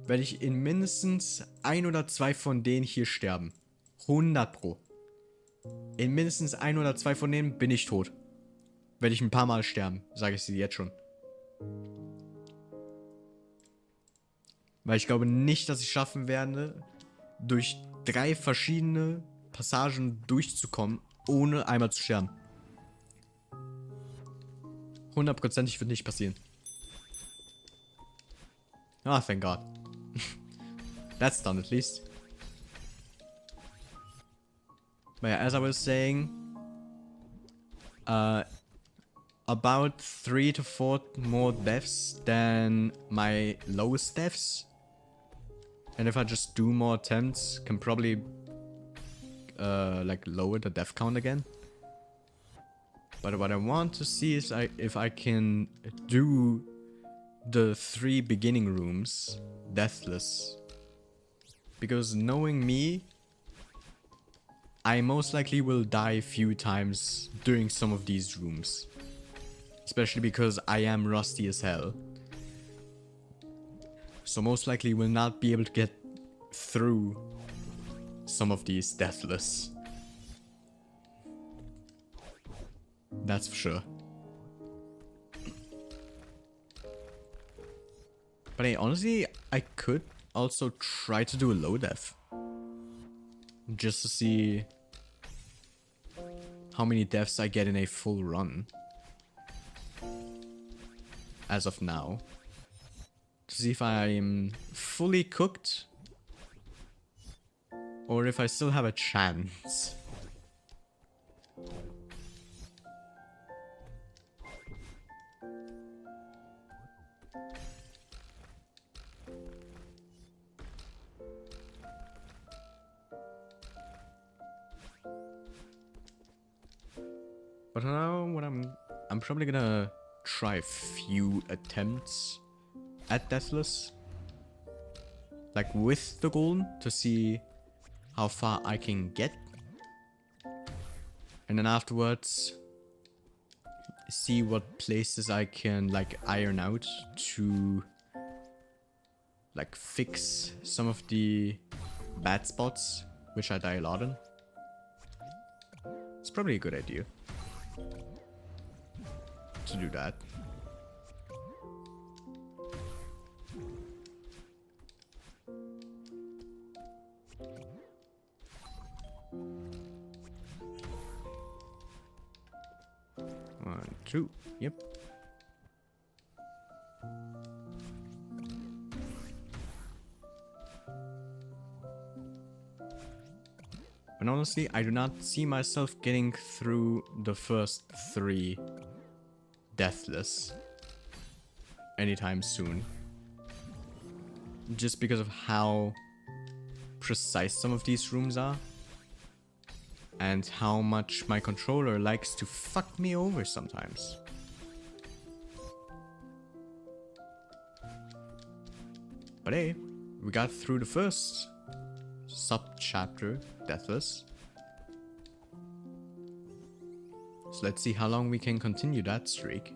werde ich in mindestens 1 oder 2 von denen hier sterben. 100 Pro. In mindestens 1 oder 2 von denen bin ich tot. Werde ich ein paar Mal sterben, sage ich sie jetzt schon. Weil ich glaube nicht, dass ich schaffen werde, durch 3 verschiedene Passagen durchzukommen, ohne einmal zu sterben. 100%ig wird nicht passieren. Ah, thank God. That's done at least. But yeah, as I was saying, about 3 to 4 more deaths than my lowest deaths. And if I just do more attempts, can probably like lower the death count again. But what I want to see is if I can do the 3 beginning rooms deathless. Because knowing me, I most likely will die a few times during some of these rooms. Especially because I am rusty as hell. So most likely will not be able to get through some of these deathless. That's for sure. But hey, honestly, I could also try to do a low death. Just to see how many deaths I get in a full run. As of now. To see if I'm fully cooked. Or if I still have a chance. But now what I'm probably gonna try a few attempts at Deathless. Like with the golden to see how far I can get. And then afterwards see what places I can like iron out to like fix some of the bad spots which I die a lot in. It's probably a good idea to do that. One, two, yep. And honestly, I do not see myself getting through the first 3 deathless anytime soon. Just because of how precise some of these rooms are. And how much my controller likes to fuck me over sometimes. But hey, we got through the first sub-chapter, Deathless. So let's see how long we can continue that streak.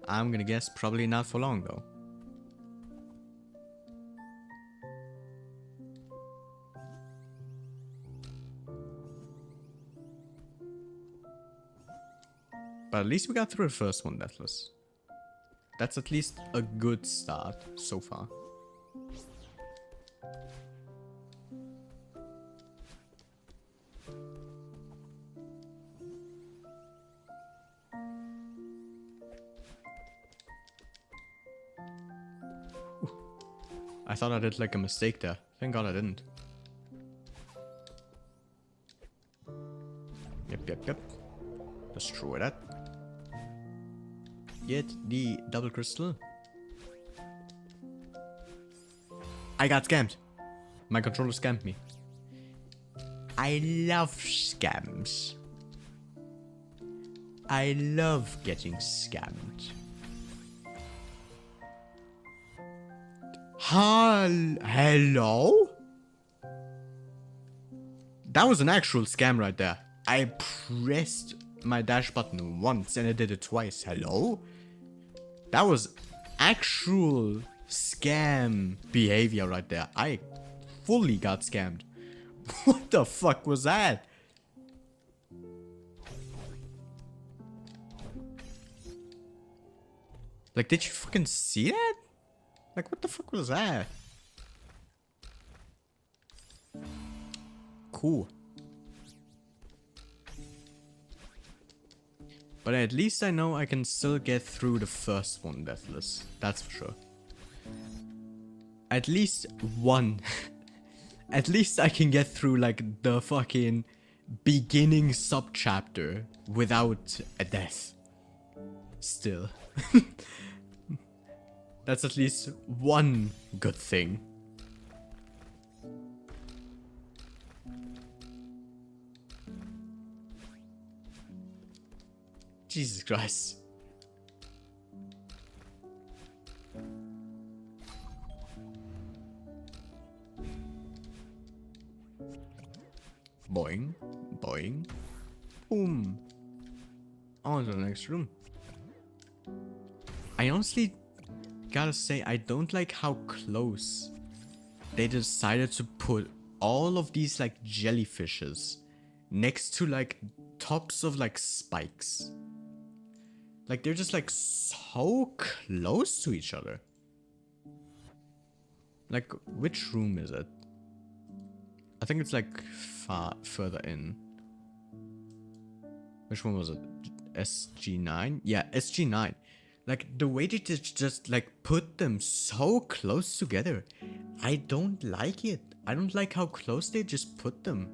I'm gonna guess probably not for long though. But at least we got through the first one, Deathless. That's at least a good start so far. I thought I did like a mistake there. Thank God I didn't. Yep. Destroy that. Get the double crystal. I got scammed. My controller scammed me. I love scams. I love getting scammed. Hello? That was an actual scam right there. I pressed my dash button once and I did it twice. Hello? That was actual scam behavior right there. I fully got scammed. What the fuck was that? Like, did you fucking see that? Like, what the fuck was that? Cool. But at least I know I can still get through the first one, Deathless. That's for sure. At least one. At least I can get through, like, the fucking beginning sub-chapter without a death. Still. That's at least one good thing. Jesus Christ. Boing, boing, boom. On to the next room. I honestly gotta say, I don't like how close they decided to put all of these like jellyfishes next to like tops of like spikes. Like they're just like so close to each other. Like, which room is it? I think it's like further in. Which one was it? SG9? Yeah, SG9. Like, the way they just like put them so close together. I don't like it. I don't like how close they just put them.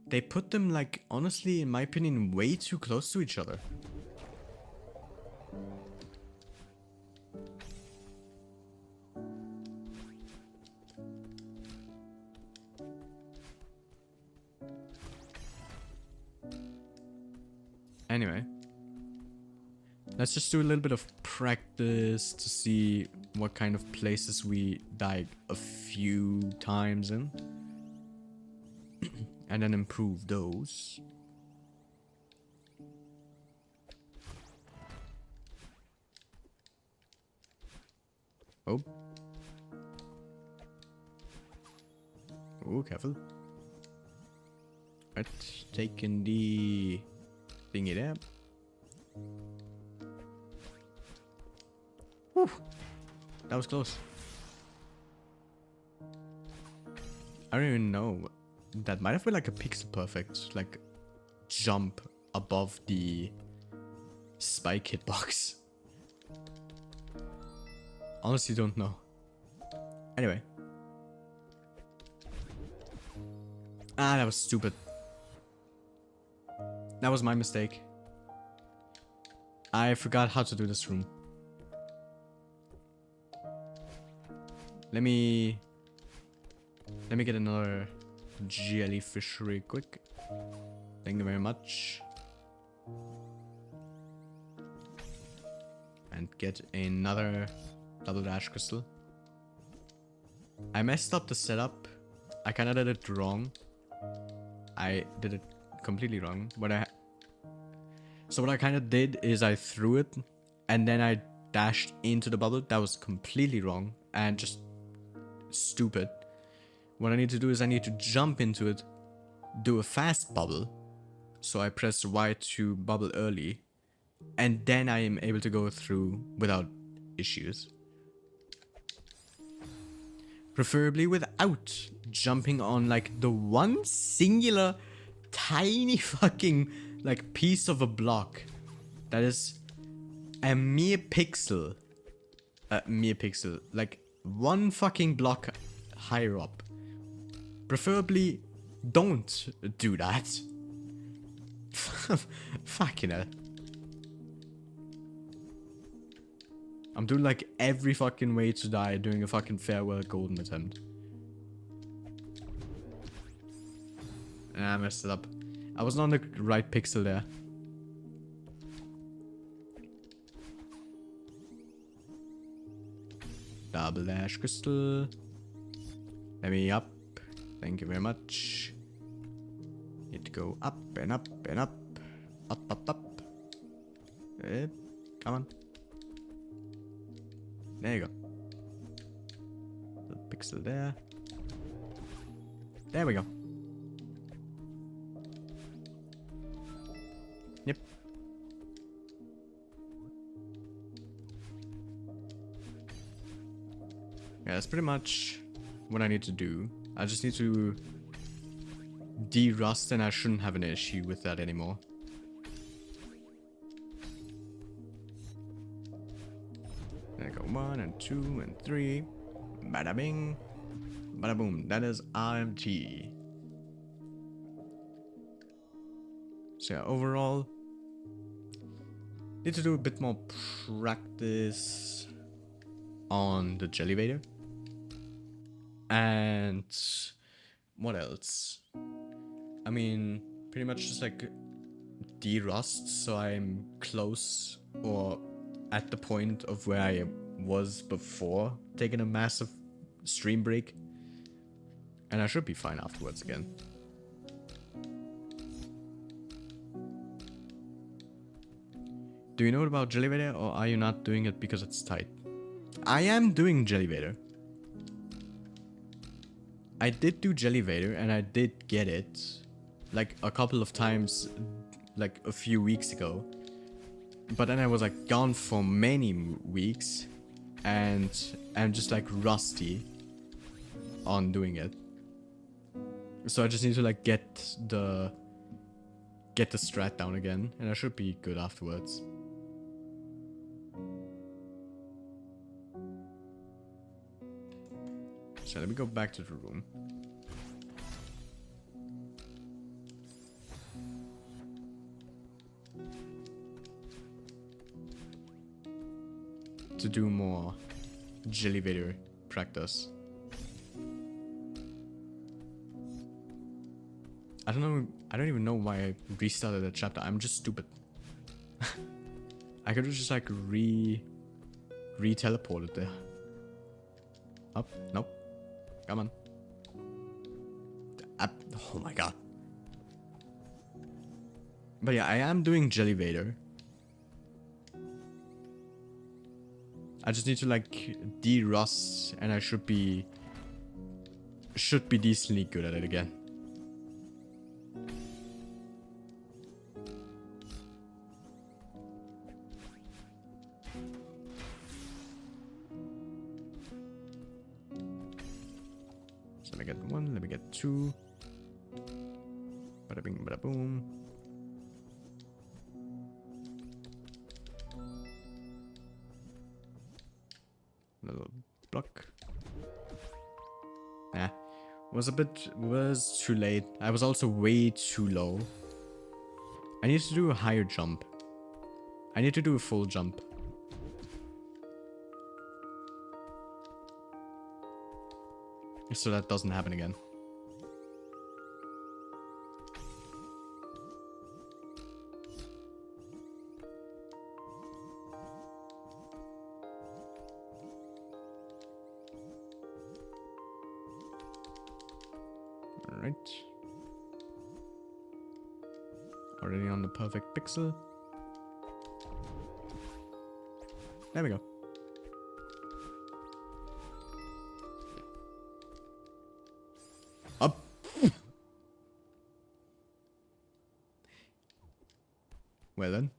They put them, like, honestly, in my opinion, way too close to each other. Anyway, let's just do a little bit of practice to see what kind of places we died a few times in. And then improve those. Oh. Oh, careful. Right, taking the thingy there. Whew. That was close. I don't even know. That might have been like a pixel perfect, like, jump above the spike hitbox. Honestly don't know. Anyway. Ah, that was stupid. That was my mistake. I forgot how to do this room. Let me get another jellyfish real quick. Thank you very much. And and get another double dash crystal. I messed up the setup. I kind of did it wrong. I did it completely wrong. So what I kind of did is I threw it and then I dashed into the bubble. That was completely wrong and just stupid. What I need to do is I need to jump into it, do a fast bubble. So I press Y to bubble early, and then I am able to go through without issues. Preferably without jumping on like the one singular tiny fucking like piece of a block that is a mere pixel. Like one fucking block higher up. Preferably don't do that. Fucking hell. I'm doing like every fucking way to die doing a fucking farewell golden attempt. I messed it up. I wasn't on the right pixel there. Double dash crystal. Let me up. Thank you very much. Need to go up and up and up. Up. Come on. There you go. Little pixel there. There we go. Yep. Yeah, that's pretty much what I need to do. I just need to de-rust and I shouldn't have an issue with that anymore. There we go. 1 and 2 and 3. Bada bing. Bada boom. That is RMT. So yeah, overall, need to do a bit more practice on the Jellyvader. And what else? I mean, pretty much just like de-rust so I'm close or at the point of where I was before taking a massive stream break. And I should be fine afterwards again. Do you know about Jellyvader or are you not doing it because it's tight? I am doing Jellyvader. I did do Jellyvader and I did get it like a couple of times like a few weeks ago. But then I was like gone for many weeks and I'm just like rusty on doing it. So I just need to like get the strat down again and I should be good afterwards. So let me go back to the room. To do more Jellyvader practice. I don't even know why I restarted that chapter. I'm just stupid. I could have just like re-teleported there. Up, nope. Come on. Up. Oh my god. But yeah, I am doing Jellyvader. I just need to like de-rust and I should be decently good at it again. So let me get 1, let me get 2. Bada bing, bada boom. Little block. Nah. Was too late. I was also way too low. I need to do a higher jump. I need to do a full jump. So that doesn't happen again. Alright. Already on the perfect pixel. There we go. Up. Well then.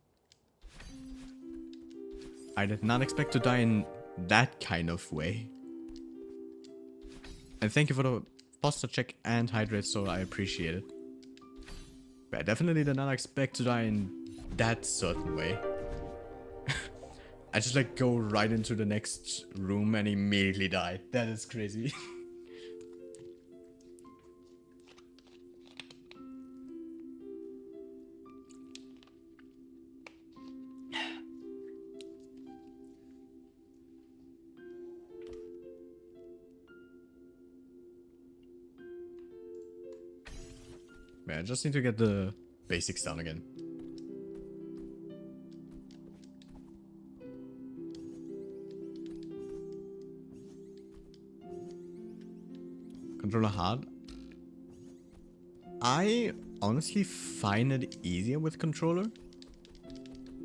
I did not expect to die in that kind of way. And thank you for the posture check and hydrate, so I appreciate it. But I definitely did not expect to die in that certain way. I just like go right into the next room and immediately die. That is crazy. Man, I just need to get the basics down again. Controller hard. I honestly find it easier with controller.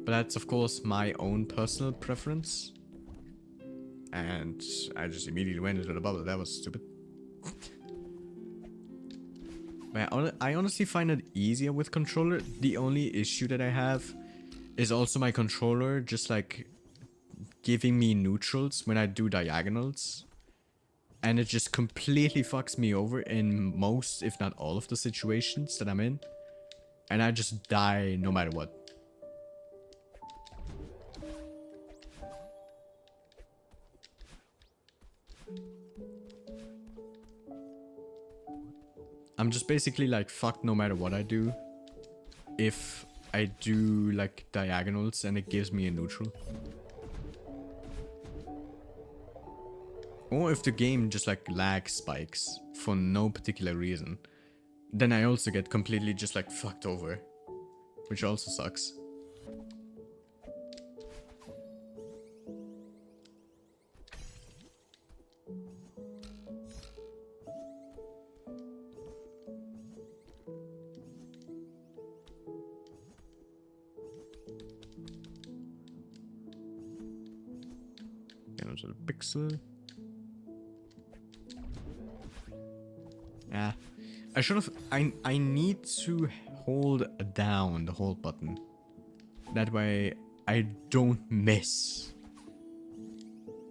But that's of course my own personal preference. And I just immediately went into the bubble. That was stupid. I honestly find it easier with controller. The only issue that I have is also my controller just like giving me neutrals when I do diagonals. And it just completely fucks me over in most, if not all of the situations that I'm in. And I just die no matter what. I'm just basically like fucked no matter what I do. If I do like diagonals and it gives me a neutral. Or if the game just like lag spikes for no particular reason. Then I also get completely just like fucked over. Which also sucks. Get onto the pixel. Yeah. I should have... I need to hold down the hold button. That way I don't miss.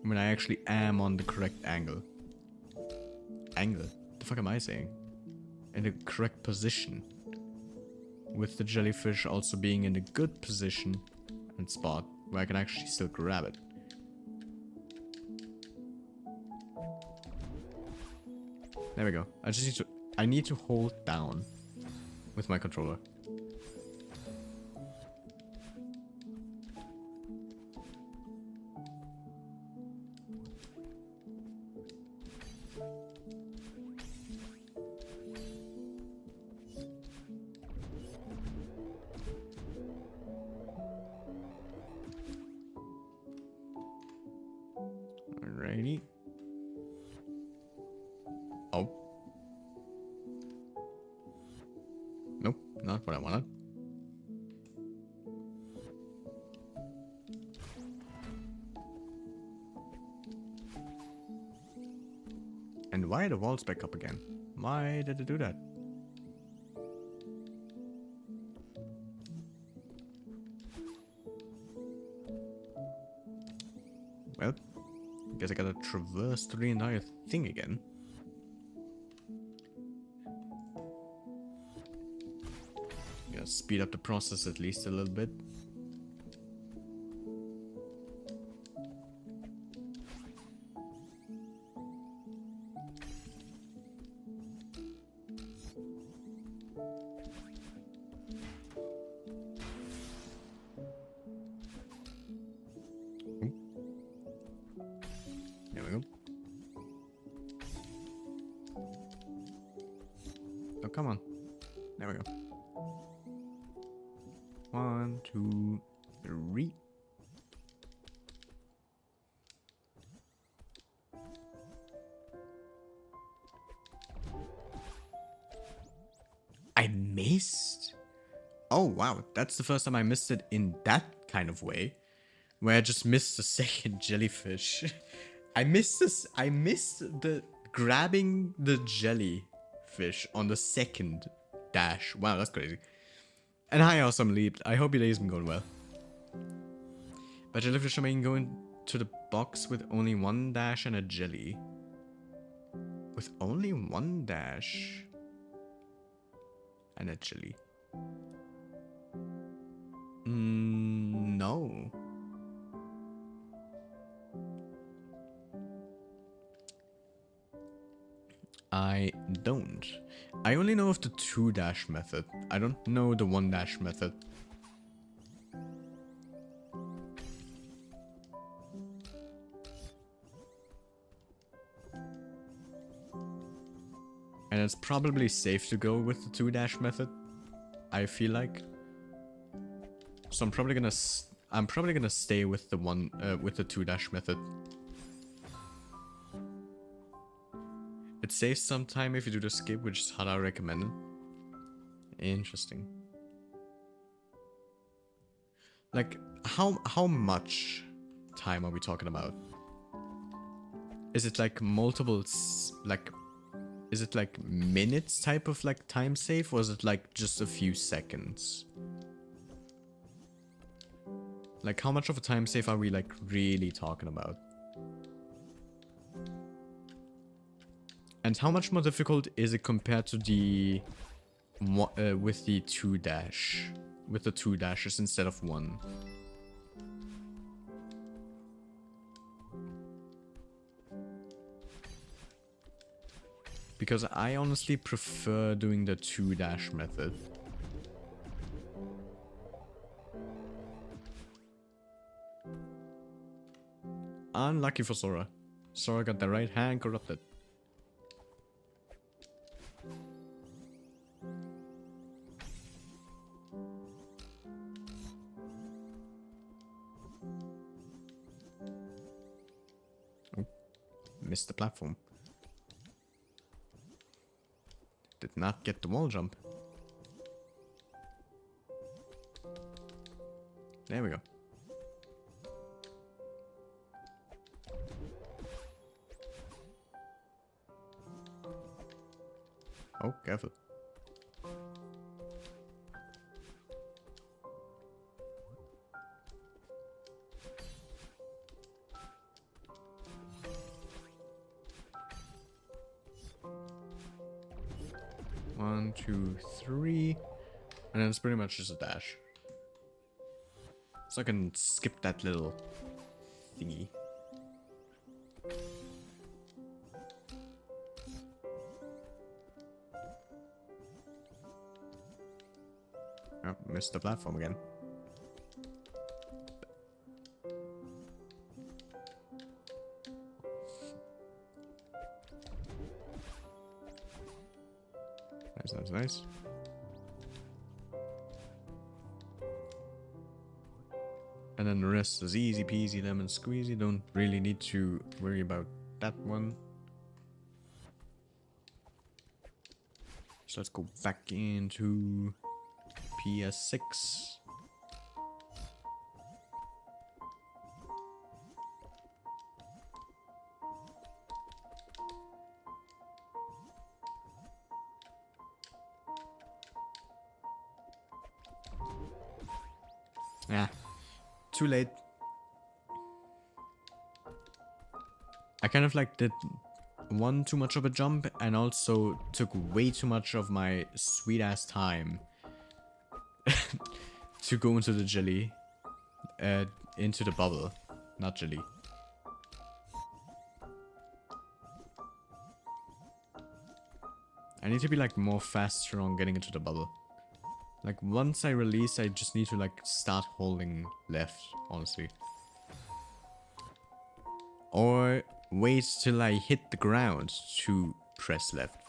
When I actually am on the correct angle. Angle? The fuck am I saying? In the correct position. With the jellyfish also being in a good position and spot where I can actually still grab it. There we go. I need to hold down with my controller. Alrighty. Oh. Nope, not what I wanted. And why are the walls back up again? Why did it do that? Well, I guess I gotta traverse through the entire thing again. Gotta speed up the process at least a little bit. There we go. Oh, come on. There we go. 1, 2, 3. I missed? Oh, wow. That's the first time I missed it in that kind of way. Where I just missed the second jellyfish. I missed this. I missed the grabbing the jellyfish on the second dash. Wow, that's crazy. And hi, Awesome Leap. I hope your day's been going well. But jellyfish are making going to the box with only one dash and a jelly. With only one dash and a jelly. No. I don't. I only know of the 2-dash method. I don't know the 1-dash method. And it's probably safe to go with the 2-dash method, I feel like. So I'm probably gonna stay with the with the 2-dash method. It saves some time if you do the skip, which is how I recommend it. Interesting. Like, how much time are we talking about? Is it like multiple, is it like minutes type of like time save, or is it like just a few seconds? Like, how much of a time save are we like really talking about? And how much more difficult is it compared to the with the 2-dash, with the 2 dashes instead of 1? Because I honestly prefer doing the 2-dash method. Unlucky for Sora. Sora got the right hand corrupted. Oh, missed the platform. Did not get the wall jump. There we go. Oh, careful. One, two, three. And then it's pretty much just a dash. So I can skip that little thingy. Oh, missed the platform again. Nice, nice, nice. And then the rest is easy peasy lemon squeezy. Don't really need to worry about that one. So let's go back into PS6. Yeah, too late. I kind of like did one too much of a jump and also took way too much of my sweet ass time to go into the jelly, into the bubble, not jelly. I need to be like more faster on getting into the bubble. Like once I release, I just need to like start holding left, honestly. Or wait till I hit the ground to press left.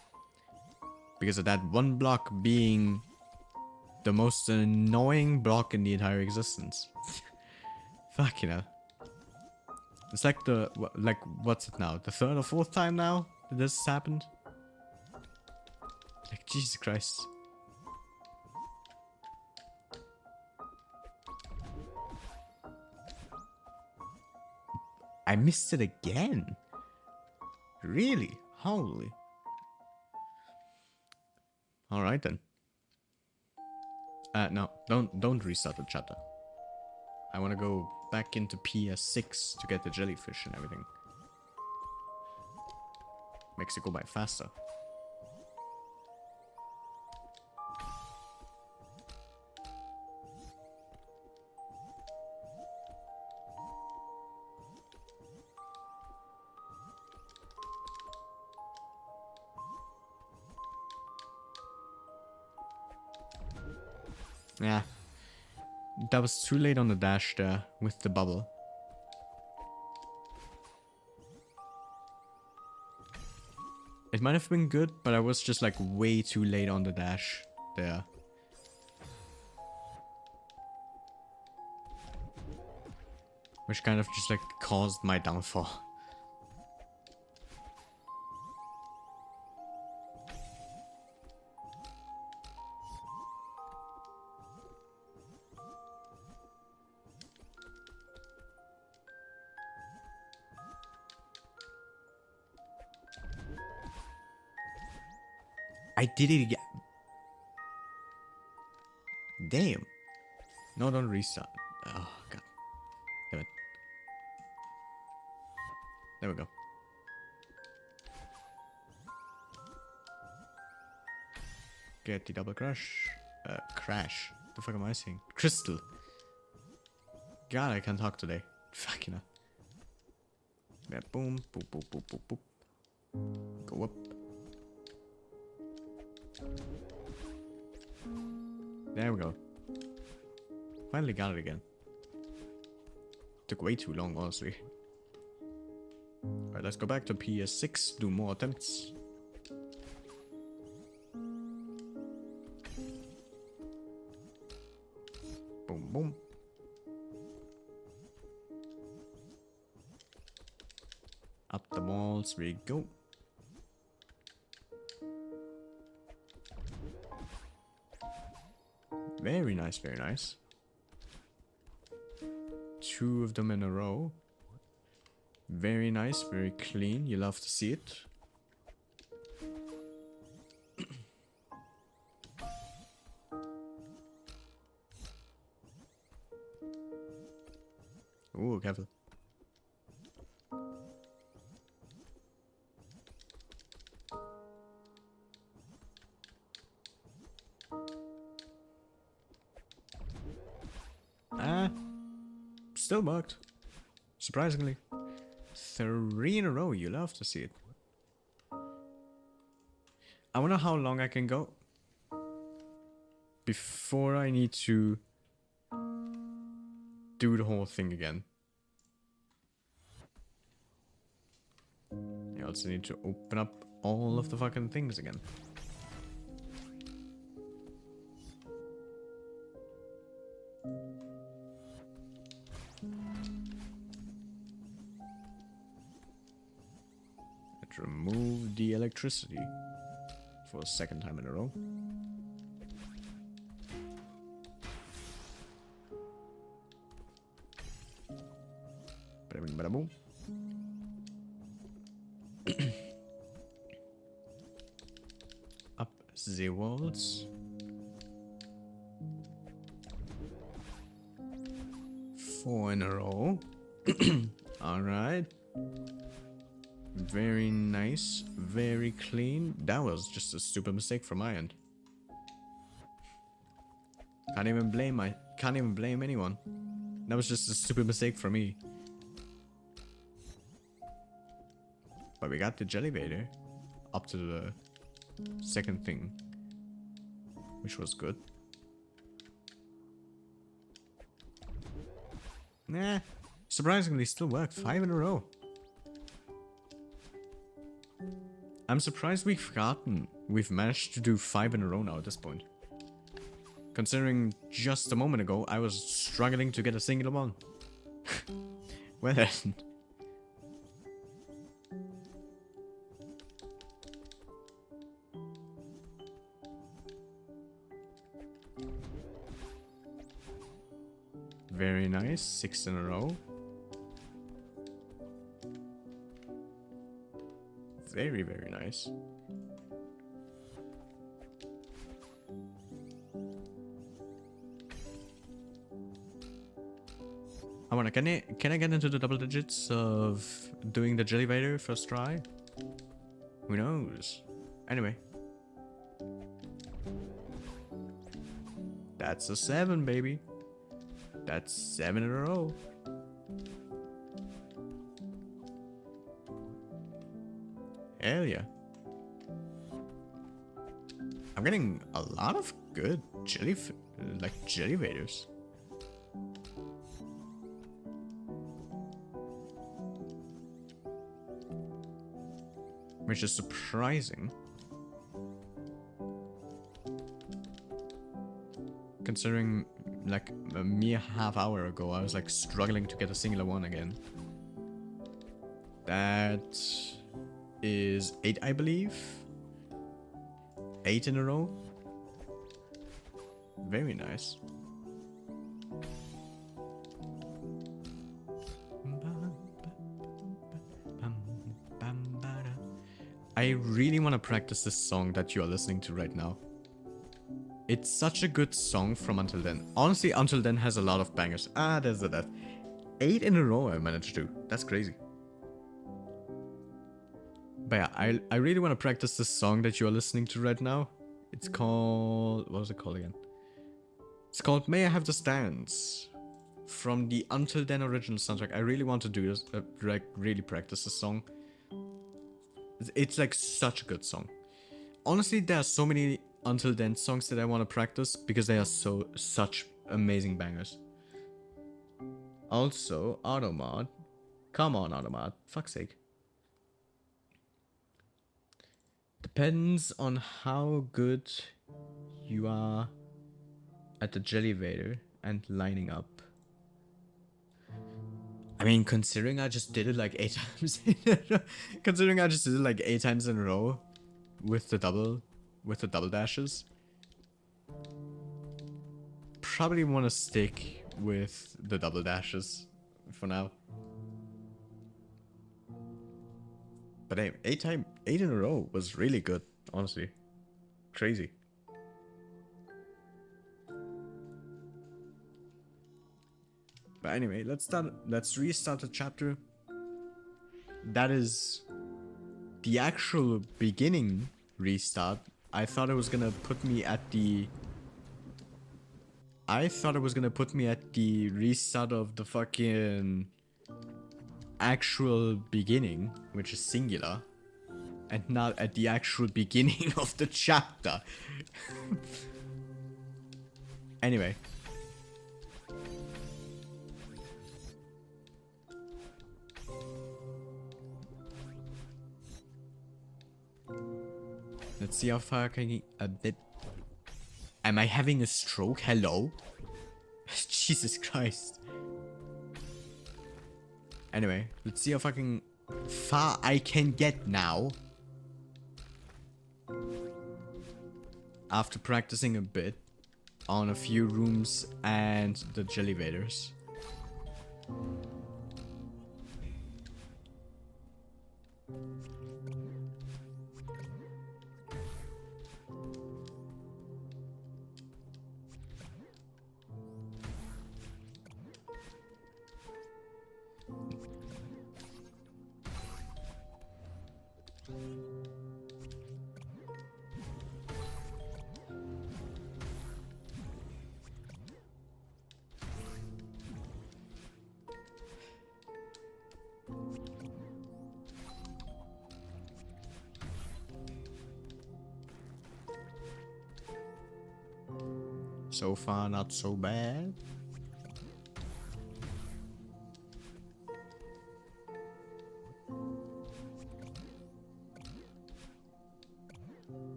Because of that one block being the most annoying block in the entire existence. Fuck, you know. It's like what's it now? The 3rd or 4th time now that this has happened? Like, Jesus Christ. I missed it again. Really? Holy. Alright then. No, don't restart the chatter. I wanna go back into PS6 to get the jellyfish and everything. Makes it go by faster. Yeah. That was too late on the dash there with the bubble. It might have been good, but I was just like way too late on the dash there. Which kind of just like caused my downfall. I did it again. Damn. No, don't restart. Oh, God. Damn it. There we go. Get the double crash. Crash. The fuck am I saying? Crystal. God, I can't talk today. Fucking hell. Yeah, boom, boop, boop, boop, boop, boop. Go up. There we go. Finally got it again. Took way too long, honestly. Alright, let's go back to PS6, do more attempts. Boom, boom. Up the walls we go. Very nice, very nice. 2 of them in a row. Very nice, very clean. You love to see it. Ooh, careful. Still worked. Surprisingly. 3 in a row, you love to see it. I wonder how long I can go before I need to do the whole thing again. I also need to open up all of the fucking things again. Let's remove the electricity for a 2nd time in a row. Bada bing, bada boom. Up the walls. 4 in a row. Alright. Very nice. Very clean. That was just a stupid mistake from my end. Can't even blame anyone. That was just a stupid mistake from me. But we got the jellyvator up to the 2nd thing, which was good. Nah, surprisingly still worked. 5 in a row. I'm surprised we've managed to do 5 in a row now at this point. Considering just a moment ago I was struggling to get a single one. Well then. Very nice, 6 in a row. Very, very nice. I wanna, can I get into the double digits of doing the jellyvator first try? Who knows? Anyway. That's a 7, baby. That's 7 in a row. Hell yeah. I'm getting a lot of good jellyvators. Which is surprising. Considering like a mere half hour ago I was like struggling to get a singular one again. That is 8, I believe. 8 in a row. Very nice. I really want to practice this song that you are listening to right now. It's such a good song from Until Then. Honestly, Until Then has a lot of bangers. Ah, there's the death. 8 in a row I managed to. That's crazy. But yeah, I really want to practice this song that you are listening to right now. It's called... what was it called again? It's called May I Have the Stance. From the Until Then original soundtrack. I really want to do this. Like, really practice this song. It's like such a good song. Honestly, there are so many Until Then songs that I want to practice because they are such amazing bangers. Also, Automod. Come on, Automod. Fuck's sake. Depends on how good you are at the jellyvator and lining up. I mean, considering I just did it like 8 times in a row, considering I just did it like 8 times in a row with the double dashes, probably want to stick with the double dashes for now. But hey, 8 in a row was really good, honestly. Crazy. But anyway, let's restart the chapter. That is the actual beginning restart. I thought it was gonna put me at the restart of the fucking actual beginning, which is singular, and not at the actual beginning of the chapter. Anyway. Let's see how far I can get a bit. Am I having a stroke? Hello? Jesus Christ. Anyway, let's see how fucking far I can get now. After practicing a bit on a few rooms and the jellyvators. So far, not so bad.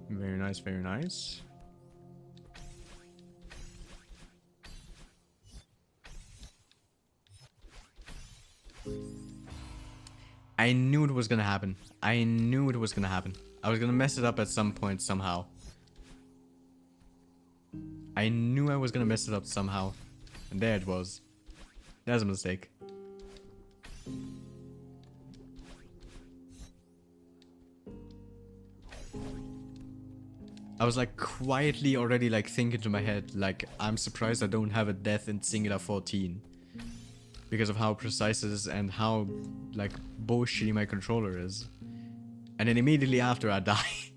Very nice, very nice. I knew it was gonna happen. I knew it was gonna happen. I was gonna mess it up at some point somehow. I knew I was gonna mess it up somehow. And there it was. That's a mistake. I was like quietly already like thinking to my head, like, I'm surprised I don't have a death in singular 14. Because of how precise it is and how like bullshitty my controller is. And then immediately after I die.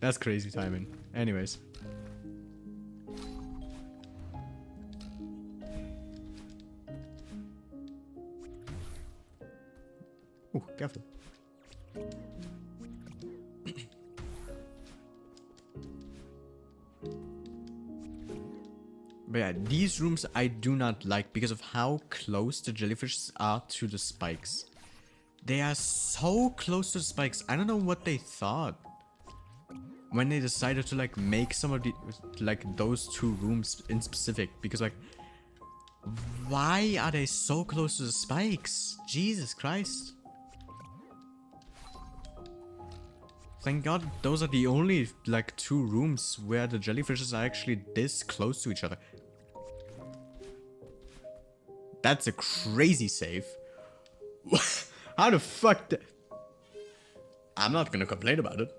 That's crazy timing. Anyways. Ooh, careful. But yeah, these rooms I do not like because of how close the jellyfishes are to the spikes. They are so close to the spikes. I don't know what they thought when they decided to like make some of the like those two rooms in specific, because like why are they so close to the spikes? Jesus Christ. Thank God those are the only like two rooms where the jellyfishes are actually this close to each other. That's a crazy save. How the fuck I'm not gonna complain about it.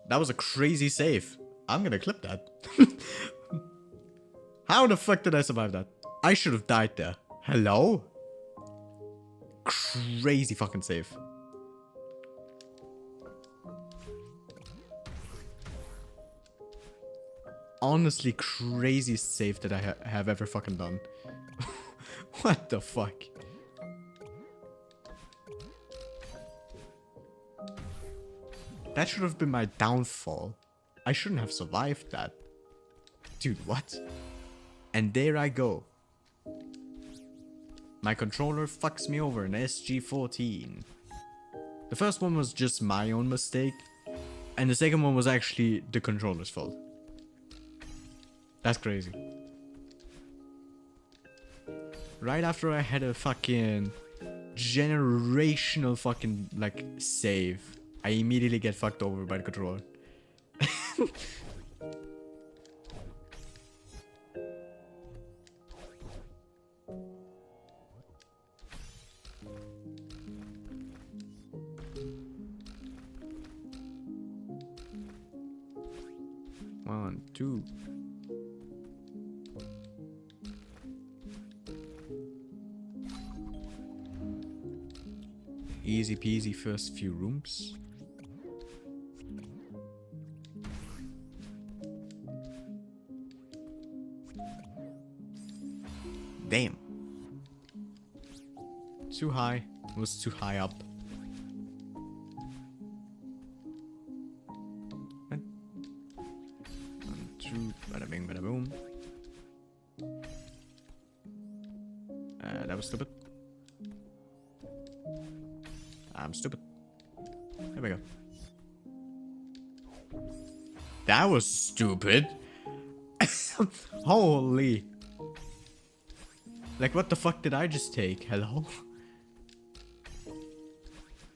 That was a crazy save. I'm gonna clip that. How the fuck did I survive that? I should have died there. Hello? Crazy fucking save. Honestly, craziest save that I have ever fucking done. What the fuck? That should have been my downfall. I shouldn't have survived that. Dude, what? And there I go. My controller fucks me over in SG-14. The first one was just my own mistake. And the second one was actually the controller's fault. That's crazy. Right after I had a fucking generational fucking like save, I immediately get fucked over by the controller. One, two. Easy peasy first few rooms. Damn. Too high. Was too high up. One, two, bada bing, bada boom. That was stupid. I'm stupid. There we go. That was stupid. Holy. Like, what the fuck did I just take? Hello?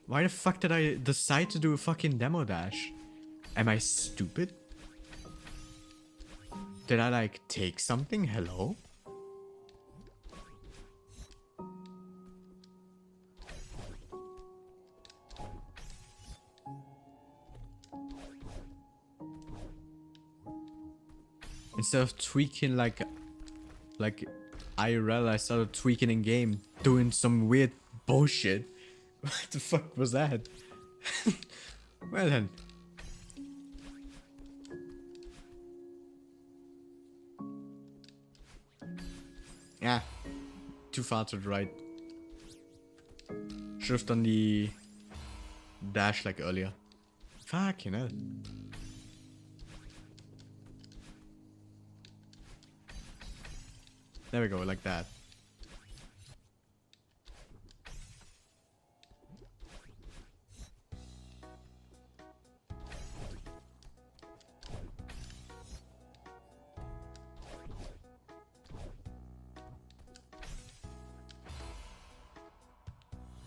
Why the fuck did I decide to do a fucking demo dash? Am I stupid? Did I, like, take something? Hello? Instead of tweaking like IRL, I started tweaking in game, doing some weird bullshit. What the fuck was that? Well then. Yeah. Too far to the right. Should have done the dash like earlier. Fuck, you know. There we go, like that.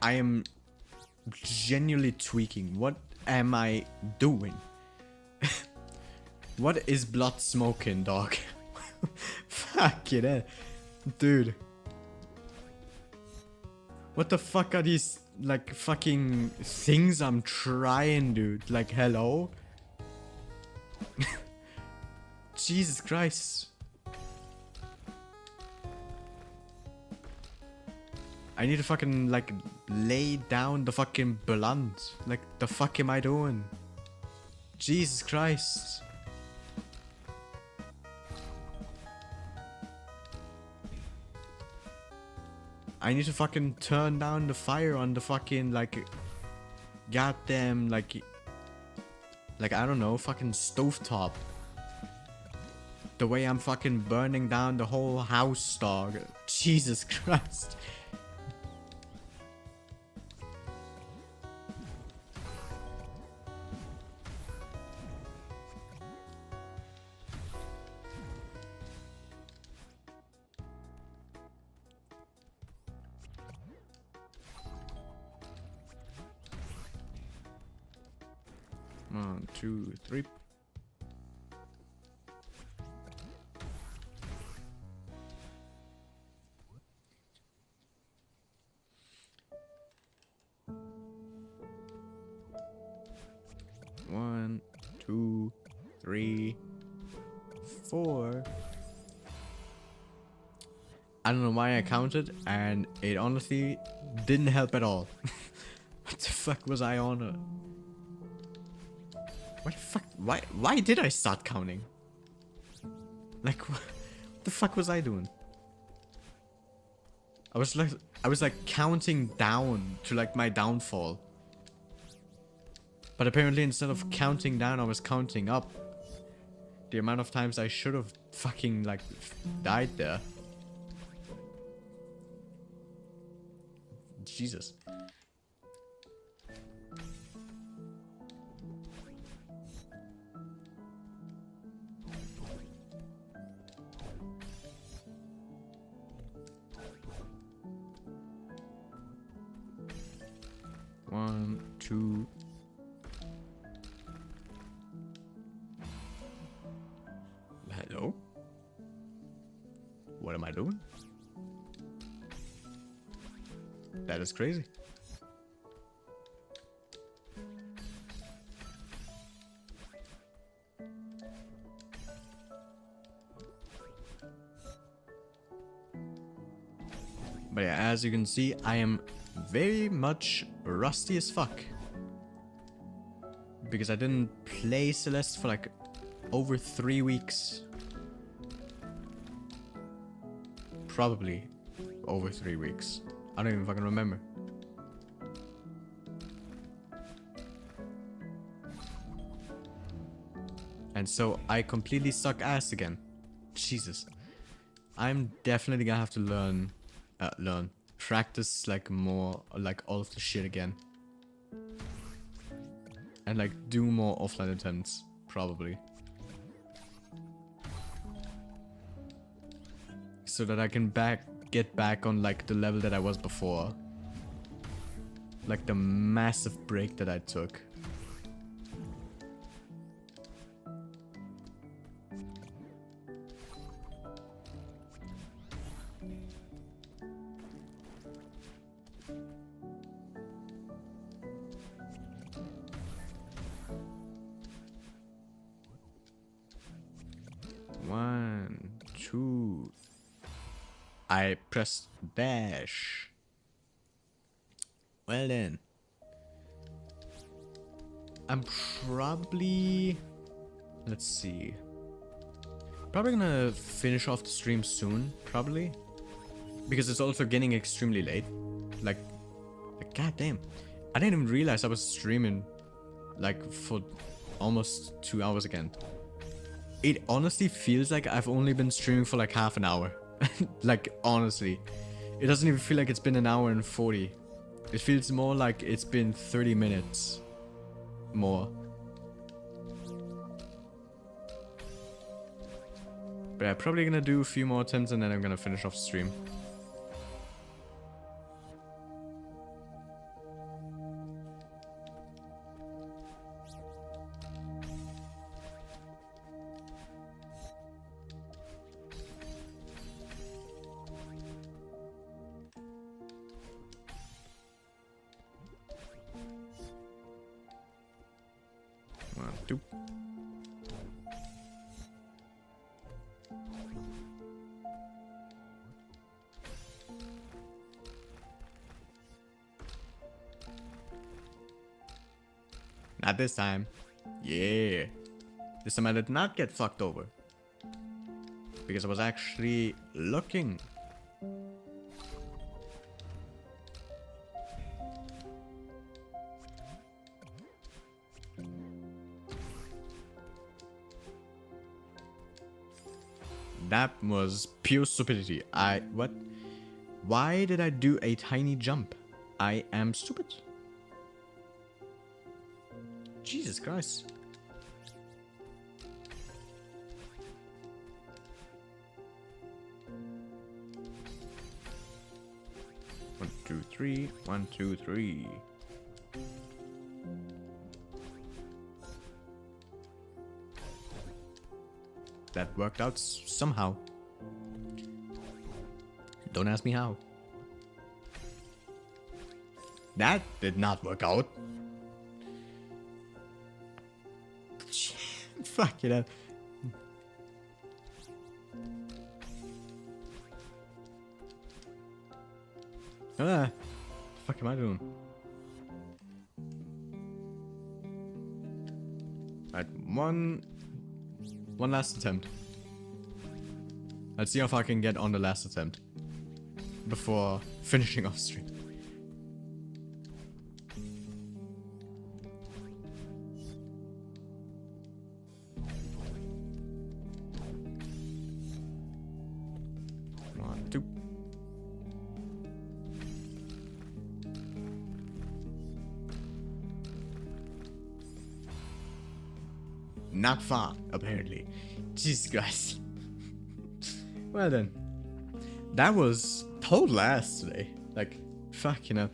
I am genuinely tweaking. What am I doing? What is blood smoking, dog? Fuck it, eh? Dude. What the fuck are these, like, fucking things I'm trying, dude? Like, hello? Jesus Christ. I need to fucking, like, lay down the fucking blunt. Like, the fuck am I doing? Jesus Christ. I need to fucking turn down the fire on the fucking, like, goddamn, like, I don't know, fucking stovetop. The way I'm fucking burning down the whole house, dog. Jesus Christ. One, two, three. One, two, three, four. I don't know why I counted, and it honestly didn't help at all. What the fuck was I on? What the fuck? Why did I start counting? Like, what the fuck was I doing? I was like counting down to like my downfall. But apparently instead of counting down, I was counting up. The amount of times I should have fucking like died there. Jesus. One, two. Hello? What am I doing? That is crazy. But yeah, as you can see, I am very much rusty as fuck. Because I didn't play Celeste for like over 3 weeks. Probably over 3 weeks. I don't even fucking remember. And so I completely suck ass again. Jesus. I'm definitely gonna have to practice like more, like all of the shit again. And like do more offline attempts, probably. So that I can get back on like the level that I was before. Like the massive break that I took. One, two. I pressed dash. Well then. I'm probably... Let's see. Probably gonna finish off the stream soon, probably. Because it's also getting extremely late. Like goddamn. I didn't even realize I was streaming like for almost 2 hours again. It honestly feels like I've only been streaming for like half an hour. Like, honestly. It doesn't even feel like it's been an hour and 40. It feels more like it's been 30 minutes. More. But I'm probably gonna do a few more attempts and then I'm gonna finish off stream. Doop. Not this time. Yeah. This time I did not get fucked over. Because I was actually looking. That was pure stupidity. What? Why did I do a tiny jump? I am stupid. Jesus Christ. One, two, three. 1, 2, 3. That worked out somehow. Don't ask me how. That did not work out. Fuck it up. Ah, fuck am I doing? Alright, one last attempt. Let's see how far I can get on the last attempt before finishing off stream. One, two. Not far, apparently. Jesus Christ. Well then. That was total ass today. Like, fuck, you know.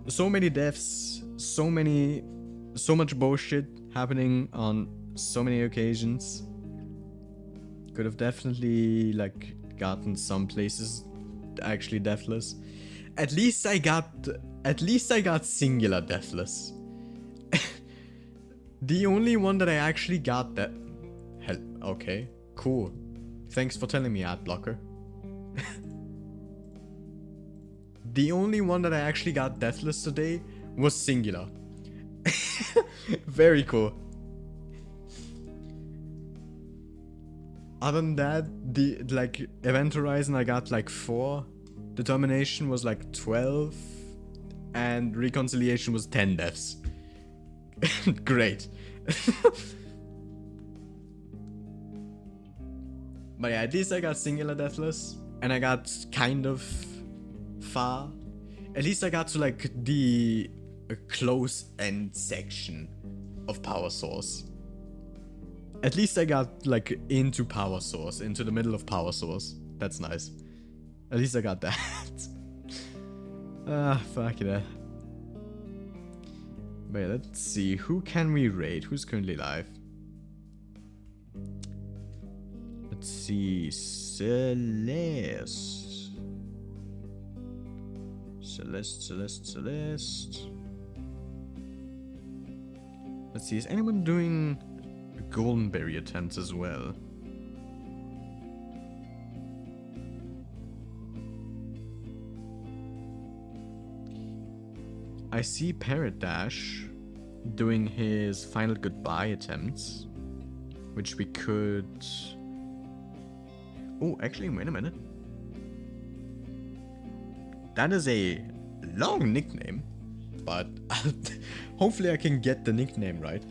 So many deaths, so much bullshit happening on so many occasions. Could have definitely, like, gotten some places actually deathless. At least I got singular deathless. The only one that I actually got that... Hell, okay, cool. Thanks for telling me, Adblocker. The only one that I actually got deathless today was singular. Very cool. Other than that, the, like, Event Horizon I got like 4. Determination was like 12. And Reconciliation was 10 deaths. Great. But yeah, at least I got singular deathless. And I got kind of far. At least I got to like the close end section of Power Source. At least I got like into Power Source, into the middle of Power Source. That's nice. At least I got that. Ah, fuck it. Wait, let's see. Who can we raid? Who's currently live? Let's see. Celeste. Celeste. Let's see. Is anyone doing Goldenberry attempts as well? I see Parrot Dash doing his final goodbye attempts, which we could... Oh, actually, wait a minute. That is a long nickname, but hopefully I can get the nickname right.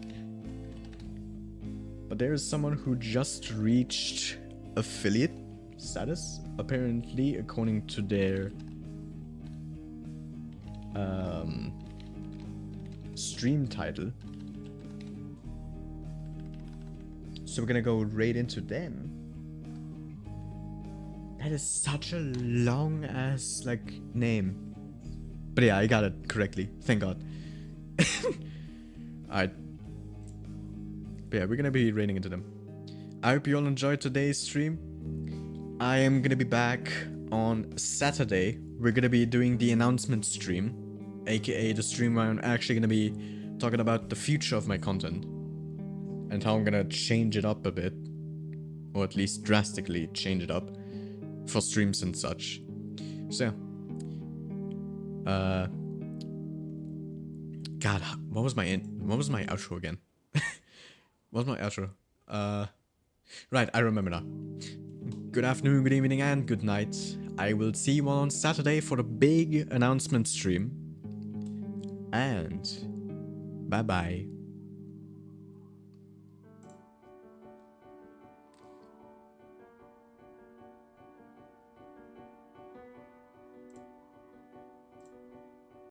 But there is someone who just reached affiliate status, apparently, according to their stream title. So we're gonna go right into them. That is such a long ass like name. But yeah, I got it correctly. Thank God. Alright. But yeah, we're gonna be raiding into them. I hope you all enjoyed today's stream. I am gonna be back on Saturday. We're gonna be doing the announcement stream, aka the stream where I'm actually gonna be talking about the future of my content. and how I'm gonna change it up a bit, or at least drastically change it up for streams and such. So, God, what was my outro again? What was my outro? Right, I remember now. Good afternoon, good evening, and good night. I will see you all on Saturday for the big announcement stream. And bye bye.